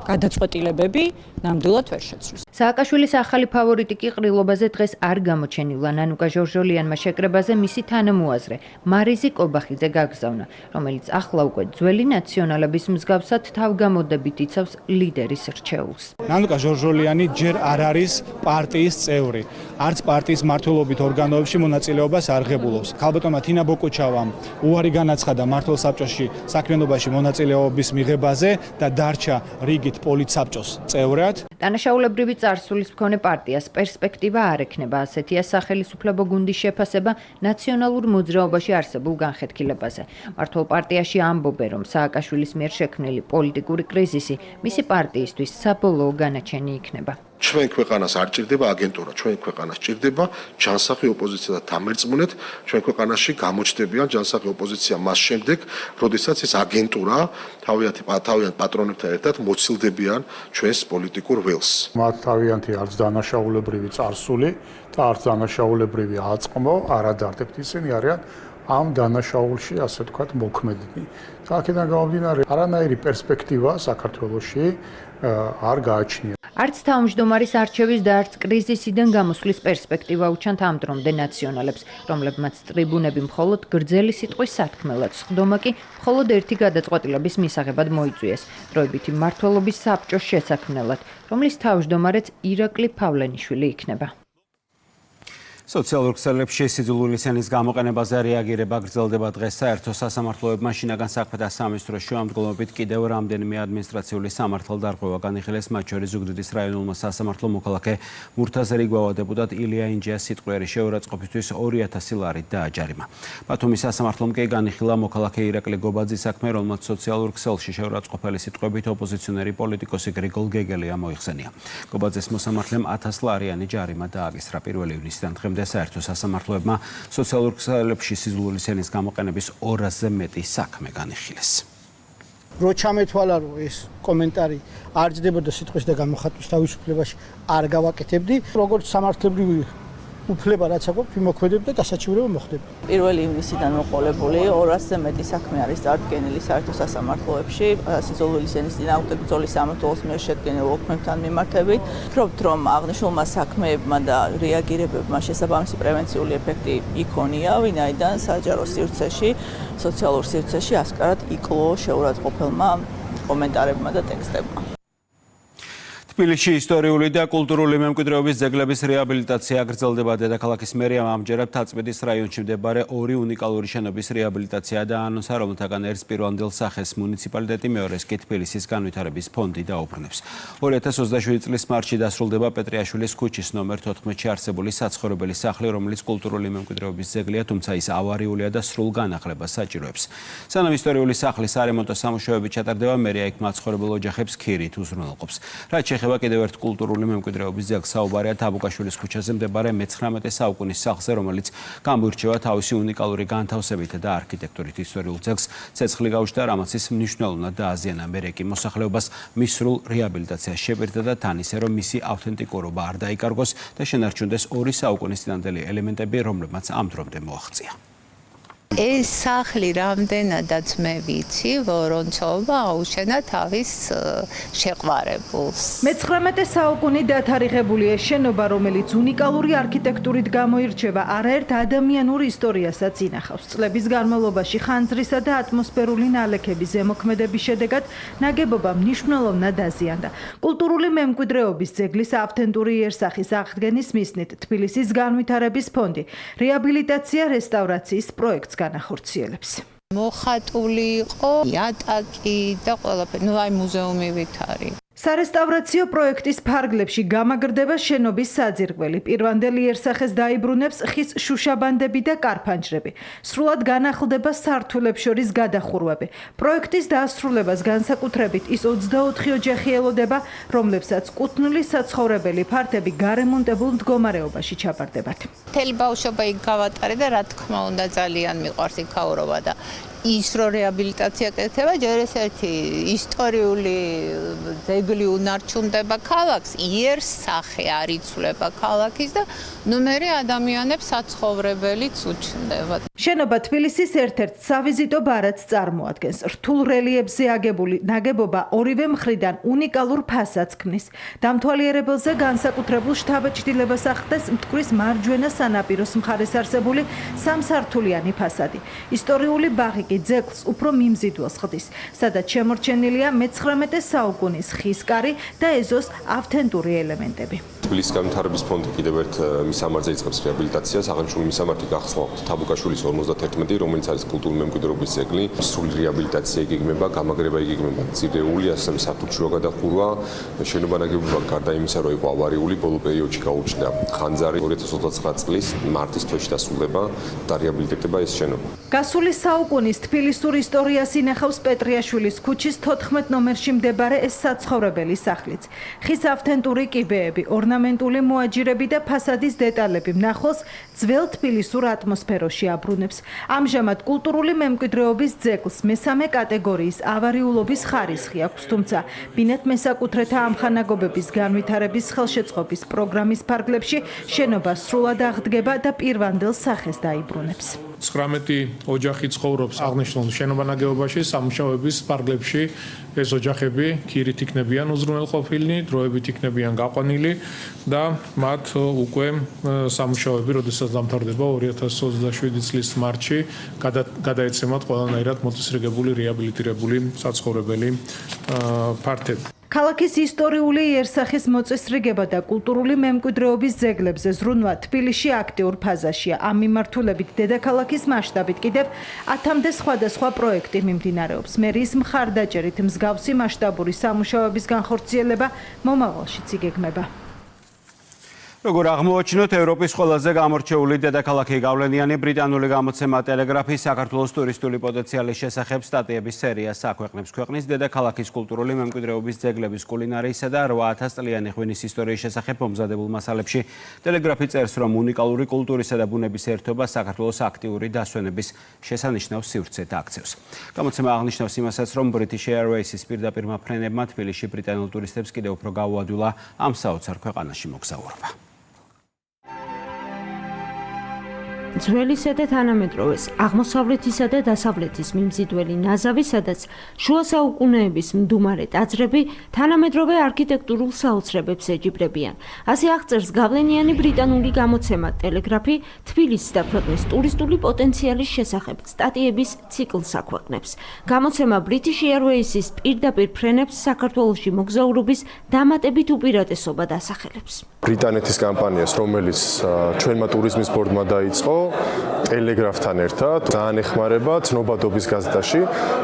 გადაწყვეტილებები ნამდვილად ვერ შეცვლის. სააკაშვილის ახალი ფავორიტი კი ყრილობაზე დღეს არ გამოჩენილა. ნანუკა ჟორჟოლიანმა შეკრებაზე მისი თანამოაზრე მარიზი კობახიძე გაგზავნა, რომელიც ახლა უკვე ძველი ნაციონალების მსგავსად თავგამოდებით იცავს ლიდერის რჩეულს. ნანუკა ჟორჟოლიანი ჯერ არ არის პარტიის წევრი, არც პარტიის მმართველობით ორგანოებში მონაწილეობას არ ღებულობს. ქალბატონმა თინა ბოკუჩავამ უარი განაცხადა მმართველ საბჭოში საქმიანობაში მონაწილეობის მიღებაზე და დარჩა რიგით პოლიტსაბჭოს წევრად. დანაშაულებრივი წარსულის მქონე პარტიას პერსპექტივა არ ექნება, ასეთია სახელისუფლებო გუნდის შეფასება ნაციონალურ მოძრაობაში არსებულ განხეთქილებაზე. მმართველ პარტიაში ამბობენ, რომ სააკაშვილის მიერ შექმნილი პოლიტიკური კრიზისი მისი პარტიისთვის საბოლოო განაჩენი იქნება. ჩვენ ქვეყანას არ ჭირდება აგენტურა, ჩვენ ქვეყანას ჭირდება ჯანსაღი ოპოზიცია და დამერწმუნეთ, ჩვენ ქვეყანაში გამოჩნდებიან ჯანსაღი ოპოზიცია მას შემდეგ, როდესაც ეს აგენტურა თავიანთ პატრონებთან ერთად მოცილდებიან ჩვენს პოლიტიკურ ველს. მათ თავიანთი არც დანაშაულებრივი წარსული და არც დანაშაულებრივი აწყმო არ ადარდებთ, ისინი არიან ამ დანაშაულში, ასე ვთქვათ, მოქმედნი. და აქედან გამომდინარე, არანაირი პერსპექტივა საქართველოში არ გააჩნია. არც თავმჯდომარის არჩევის და არც კრიზისიდან გამოსვლის პერსპექტივა უჩანთ ამ დრომდე ნაციონალებს, რომლებმაც ტრიბუნები მხოლოდ გრძელი სიტყვის სათქმელად, სხდომა კი მხოლოდ ერთი გადაწყვეტილების მისაღებად მოიწვიეს, დროებითი მმართველობის საბჭოს შესაქმნელად, რომლის თავმჯდომარეც ირაკლი ფავლენიშვილი იქნება. სოციალურ ქსელებში სიძულვილის ენის გამოყენებაზე რეაგირება გრძელდება დღეს საერთო სასამართლოებმა შინაგან საქმეთა სამინისტროს შუამდგომობით კიდევ რამდენიმე ადმინისტრაციული სამართალდარღვევა განიხილეს, მათ შორის ზუგდიდის რაიონულმა სასამართლომ მოქალაქე მურთაზ რიგვავა დეპუტატ ილია ინჯიას სიტყვიერი შეურაცხყოფისთვის 2000 ლარი დააჯარიმა. ბათუმის სასამართლომ კი განიხილა მოქალაქე ირაკლი გობაძის საქმე, რომელმაც სოციალურ ქსელში შეურაცხყოფელი სიტყვებით ოპოზიციონერი პოლიტიკოსი გრიგოლ გეგელია მოიხსენია. გობაძეს მოსამართლემ 1000 ლარიანი ჯარიმა დააკისრა. 1 ივნისიდან დღემდე საერთო სასამართლოებმა სოციალურ ქსელებში სიძულვილის ენის გამოყენების 200-ზე მეტი საქმე განიხილეს. რო ჩამეთვალა რომ ეს კომენტარი არ ჯდებოდა სიტყვის და გამოხატვის თავისუფლებაში არ გავაკეთებდი, როგორც სამართლებრივი უფლება რაც აქვს ვიმოქმედებ და დასაჩივრება მოხდება. 1 ივნისიდან მოყოლებული 200-ზე მეტი საქმე არის წარდგენილი საერთო სასამართლოებში სიძულვილის ენის წინააღმდეგ ბრძოლის სამმართველოს მიერ შედგენილ მოქმედებთან მიმართებით. ვფიქრობთ, რომ აღნიშნულმა საქმეებმა და რეაგირებებმა შესაბამისი პრევენციული ეფექტი იქონია, ვინაიდან საჯარო სივრცეში, სოციალურ სივრცეში ასკარად იკლო შეურაცხყოფელმა კომენტარებმა და ტექსტებმა. თბილისში ისტორიული და კულტურული მემკვიდრეობის ძეგლების რეაბილიტაცია გრძელდება. დედაქალაქის მერიამ ამჯერად თაწმიდის რაიონში მდებარე 2 უნიკალური შენობის რეაბილიტაცია დაანონსა, რომელთაგან ერთს პირვანდელ სახეს მუნიციპალიტეტი, მეორეს კი თბილისის განვითარების ფონდი დაუბრუნებს. 2027 წლის მარტში დასრულდება პეტრიაშვილის ქუჩის ნომერ 14-ში არსებული საცხოვრებელი სახლი, რომელიც კულტურული მემკვიდრეობის ძეგლია, თუმცა ის ავარიულია და სრულ განახლებას საჭიროებს. სანამ ისტორიული სახლის არემონტო სამუშაოები ჩატარდება, მერია იქ მაცხოვრებელ ოჯახებს ქირით უზრუნველყოფს. რაც შეეხება კიდევ ერთ კულტურული მემკვიდრეობის ძეგლს, საუბარია თაბუკაშვილის ქუჩაზე მდებარე მე-19 საუკუნის სახლზე, რომელიც გამოირჩევა თავისი უნიკალური განთავსებით და არქიტექტურით. ისტორიულ ძეგლს ცეცხლი გაუჩნდა, რამაც ის მნიშვნელოვნად დააზიანა. მერე კი მოსახლეობას მის სრულ რეაბილიტაციას შეპირდა და თან ისე, რომ მისი ავთენტიკურობა არ დაიკარგოს და შენარჩუნდეს 2 საუკუნის წინანდელი ელემენტები, რომლებმაც ამ დრომდე მოაღწია. ეს სახლი რამდენადაც მე ვიცი, ვორონცოვა აუშენა თავის შეყვარებულს. მე-19 საუკუნით დათარიღებული ეს შენობა, რომელიც უნიკალური არქიტექტურით გამოირჩევა, არაერთ ადამიანურ ისტორიასაც ინახავს. წლების განმავლობაში ხანძრისა და ატმოსფერული ნალექების ზემოქმედების შედეგად ნაგებობა მნიშვნელოვნად დაზიანდა. კულტურული მემკვიდრეობის ძეგლის ავთენტური იერსახის აღდგენის მიზნით თბილისის განვითარების ფონდი რეაბილიტაცია რესტავრაციის პროექტს განახორციელებს. მოხატული იყო იატაკი და ყველაფერი, აი მუზეუმივით არის. სარესტავრაციო პროექტის ფარგლებში გამაგრდება შენობის საძირკველი. პირვანდელ იერსახეს დაიბრუნებს ხის შუშაბანდები და კარფანჯრები. სრულად განახლდება სართულებს შორის გადახურვები. პროექტის დასრულებას განსაკუთრებით ის 24 ოჯახი ელოდება, რომლებსაც კუთვნილი საცხოვრებელი ფართები გარემონტებულ მდგომარეობაში ჩაბარდებათ. მთელი ბავშვობა იქ გავატარე და რა თქმა უნდა ძალიან მიყვარს იქაურობა და ის რო რეაბილიტაცია კეთება, ჯერ ეს ერთი ისტორიული ძეგლი უნარჩუნდება ქალაქს, იერს სახე არ იცვლება ქალაქის და ნუმერი ადამიანებს საცხოვრებელიც უჩნდება. შენობა თბილისის ერთ-ერთ სავიზიტო ბარათს წარმოადგენს. რთულ რელიეფზე აგებული ნაგებობა ორივე მხრიდან უნიკალურ ფასადს ქმნის. დამთვალიერებელზე განსაკუთრებულ შთაბეჭდილებას ახდენს მტკვრის მარჯვენა სანაპიროს მხარეს არსებული სამსართულიანი ფასადი. ისტორიული ბაღი კი ძეგლს უფრო მიმზიდველს ხდის, სადაც შემორჩენილია მე-19 საუკუნის ხის კარი და ეზოს ავთენტური ელემენტები. თბილისის განვითარების ფონდი კიდევ ერთ მისამართზე იწყებს რეაბილიტაციას. აღნიშნული მისამართი გახსოვთ თაბუკაშვილის 51, რომელიც არის კულტურული მემკვიდრეობის ძეგლი. სრული რეაბილიტაცია იგეგმება, გამაგრება იგეგმება. ძირეული ასევე სათუთშუა გადახურვა, შენობა ნაგებობა გარდა იმისა, რომ იყო ავარიული, ბოლო პერიოდში გაუჩნდა ხანძარი. 2029 წლის მარტის თვეში დასრულდება და რეაბილიტდება ეს შენობა. გასული საუკუნის თბილისურ ისტორიას ინახავს პეტრიაშვილის ქუჩის 14 ნომერში მდებარე ეს საცხოვრებელი სახლიც. ხის ავთენტური კიბეები, ორნამენტული მოაჯირები და ფასადის დეტალები მნახველს ძველ თბილისურ ატმოსფეროში აბრუნებს. ამჟამად კულტურული მემკვიდრეობის ძეგლს მესამე კატეგორიის ავარიულობის ხარისხი აქვს, თუმცა ბინათ მესაკუთრეთა ამხანაგობების განვითარების ხელშეწყობის პროგრამის ფარგლებში შენობა სრულად აღდგება და პირვანდელ სახეს დაიბრუნებს. 19 ოჯახი ცხოვრობს აღნიშნულ შენობანაგებობაში, სამუშაოების ფარგლებში ეს ოჯახები ქირით იქნებიან უზრუნველყოფილნი, დროებით იქნებიან გაყვანილი და მათ უკვე სამუშაოები, როდესაც დამთავრდება 2027 წლის მარტში, გადაეცემათ ყველანაირად მოწესრიგებული რეაბილიტირებული საცხოვრებელი ფართები. ქალაქის ისტორიული იერსახის მოწესრიგება და კულტურული მემკვიდრეობის ძეგლებზე ზრუნვა თბილისში აქტიურ ფაზაშია. ამ მიმართულებით დედაქალაქის მასშტაბით კიდევ 10-მდე სხვადასხვა პროექტი მიმდინარეობს. მერის მხარდაჭერით მსგავსი მასშტაბური სამუშაოების განხორციელება მომავალშიც იგეგმება. როგორ აღმოაჩინოთ, ევროპის ყველაზე გამორჩეული დედაქალაქი გავლენიანი ბრიტანული გამოცემა ტელეგრაფი საქართველოს ტურისტული პოტენციალის შესახებ სტატიების სერიას აქვეყნებს. ქვეყნის დედაქალაქის კულტურული მემკვიდრეობის ძეგლების, კულინარიისა და 8000 წლიანი ღვინის ისტორიის შესახებ მომზადებულ მასალებში ტელეგრაფი წერს, რომ უნიკალური კულტურისა და ბუნების ერთობა საქართველოს აქტიური დასვენების შესანიშნავ სივრცეთ აქცევს. გამოცემა აღნიშნავს იმასაც, რომ British Airways-ის პირდაპირ მაფრენებმა თბილისში ბრიტანულ ტურისტებს კიდევ უფრო გაუადვილა ამ საოცარ ქვეყანაში მოგზაურობა. ძველისა და თანამედროვეს, აღმოსავლეთისა და დასავლეთის მიმზიდველი ნაზავი, სადაც შუა საუკუნეების მდუმარე ტაძრები თანამედროვე არქიტექტურულ საოცრებებს ეჯიბრებიან. ასე აღწერს გავლენიანი ბრიტანული გამოცემა ტელეგრაფი თბილისის და ქვეყნის ტურისტული პოტენციალის შესახებ სტატიების ციკლს აქვეყნებს. გამოცემა British Airways-ის პირდაპირ ფრენებს საქართველოში მოგზაურობის დამატებით უპირატესობად ასახელებს. ბრიტანეთის კომპანიას, რომელიც ჩვენმა ტურიზმის ბორდმა დაიწყო ტელეგრაფთან ერთად, ძალიან ეხმარება ცნობადობის გაზრდაში.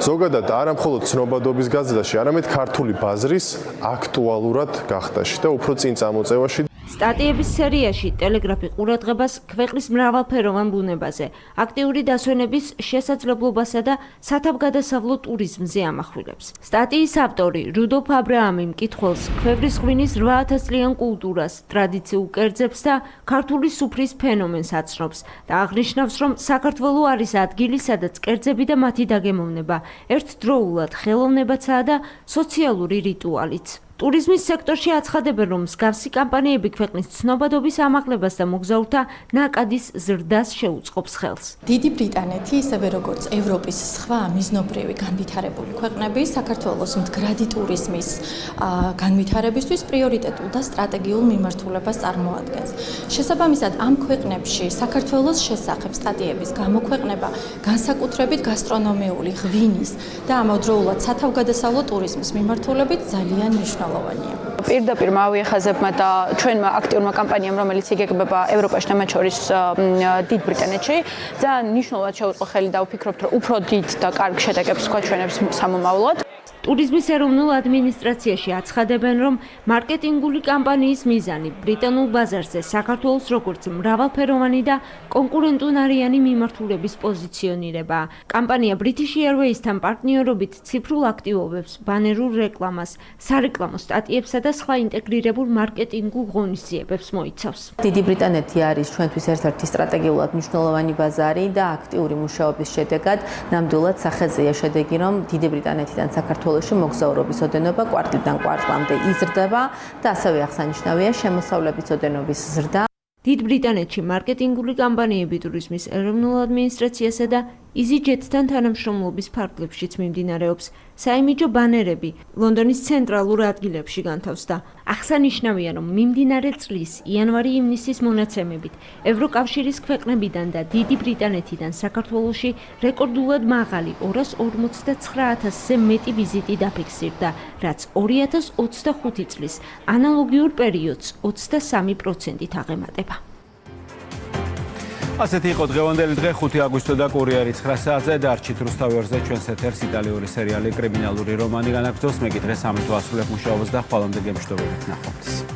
ზოგადად არა მხოლოდ ცნობადობის გაზრდაში, არამედ ქართული ბაზრის აქტუალურად გახდაში და უფრო წინ წამოწევაში. სტატიების სერიაში ტელეგრაფი ყურადღებას ქვეყნის მრავალფეროვან ბუნებაზე, აქტიური დასვენების შესაძლებლობასა და სათავგადასავლო ტურიზმზე ამახვილებს. სტატიის ავტორი რუდოლფ აბრაამი მკითხველს ქვევრის ღვინის 8000 წლიან კულტურას, ტრადიციულ კერძებს და ქართული სუფრის ფენომენს აცნობს და აღნიშნავს, რომ საქართველო არის ადგილი, სადაც კერძები და მათი დაგემოვნება ერთდროულად ხელოვნებაცაა და სოციალური რიტუალიც. ტურიზმის სექტორში აცხადებენ, რომ მსგავსი კამპანიები ქვეყნის ცნობადობის ამაღლებას და მოგზაურთა ნაკადის ზრდას შეუწყობს ხელს. დიდი ბრიტანეთი, ისევე როგორც ევროპის სხვა მიზნობრივი განვითარებული ქვეყნები, საქართველოს მდგრადი ტურიზმის განვითარებისთვის პრიორიტეტულ და სტრატეგიულ მიმართულებას წარმოადგენს. შესაბამისად, ამ ქვეყნებში საქართველოს შესახებ სტატიების გამოქვეყნება განსაკუთრებით გასტრონომიული, ღვინის და ამავდროულად სათავგადასავლო ტურიზმის მიმართულებით ძალიან მნიშვნელოვანია. პირდაპირ მავიახაზებმა და ჩვენმა აქტიურმა კამპანიამ, რომელიც იგეგმება ევროპაში და მათ შორის დიდ ბრიტანეთში, ძალიან მნიშვნელოვნად შეუწყო ხელი და ვფიქრობთ, რომ უფრო დიდ და კარგ შედეგებს გვაჩვენებს სამომავლოდ. ტურიზმის ეროვნულ ადმინისტრაციაში აცხადებენ, რომ მარკეტინგული კამპანიის მიზანი ბრიტანულ ბაზარზე საქართველოს როგორც მრავალფეროვანი და კონკურენტუნარიანი მიმართულების პოზიციონირებაა. კამპანია British Airways-თან პარტნიორობით ციფრულ აქტივობებს, ბანერულ რეკლამას, სარეკლამო სტატიებსა და სხვა ინტეგრირებულ მარკეტინგულ ღონისძიებებს მოიცავს. დიდი ბრიტანეთი არის ჩვენთვის ერთ-ერთი სტრატეგიულად მნიშვნელოვანი ბაზარი და აქტიური მუშაობის შედეგად ნამდვილად სახეზეა შედეგი, რომ დიდი ბრიტანეთიდან საქართველოში მოგზაურობის ოდენობა კვარტლიდან კვარტლამდე იზრდება და ასევე აღსანიშნავია შემოსავლების ოდენობის ზრდა. დიდ ბრიტანეთში მარკეტინგული კამპანიები ტურიზმის ეროვნულ ადმინისტრაციასა და EasyJet-თან თანამშრომლობის ფარგლებშიც მიმდინარეობს. საიმიჯო ბანერები ლონდონის ცენტრალურ ადგილებში განთავსდა. აღსანიშნავია, რომ მიმდინარე წლის იანვარი-ივნისის მონაცემებით ევროკავშირის ქვეყნებიდან და დიდი ბრიტანეთიდან საქართველოში რეკორდულად მაღალი 259,000-ზე მეტი ვიზიტი დაფიქსირდა, რაც 2025 წლის ანალოგიურ პერიოდს 23%-ით აღემატება. ასეთი იყო დღევანდელი დღე 5 აგვისტო და კურიერი 9 საათზე დარჩით რუსთავიორზე ჩვენს ეთერს იტალიური სერიალი კრიმინალური რომანი განაგრძობს. მე კი დღეს ამით ვასრულებ მუშაობას და ხვალამდე გემშვიდობებით ნახვამდის.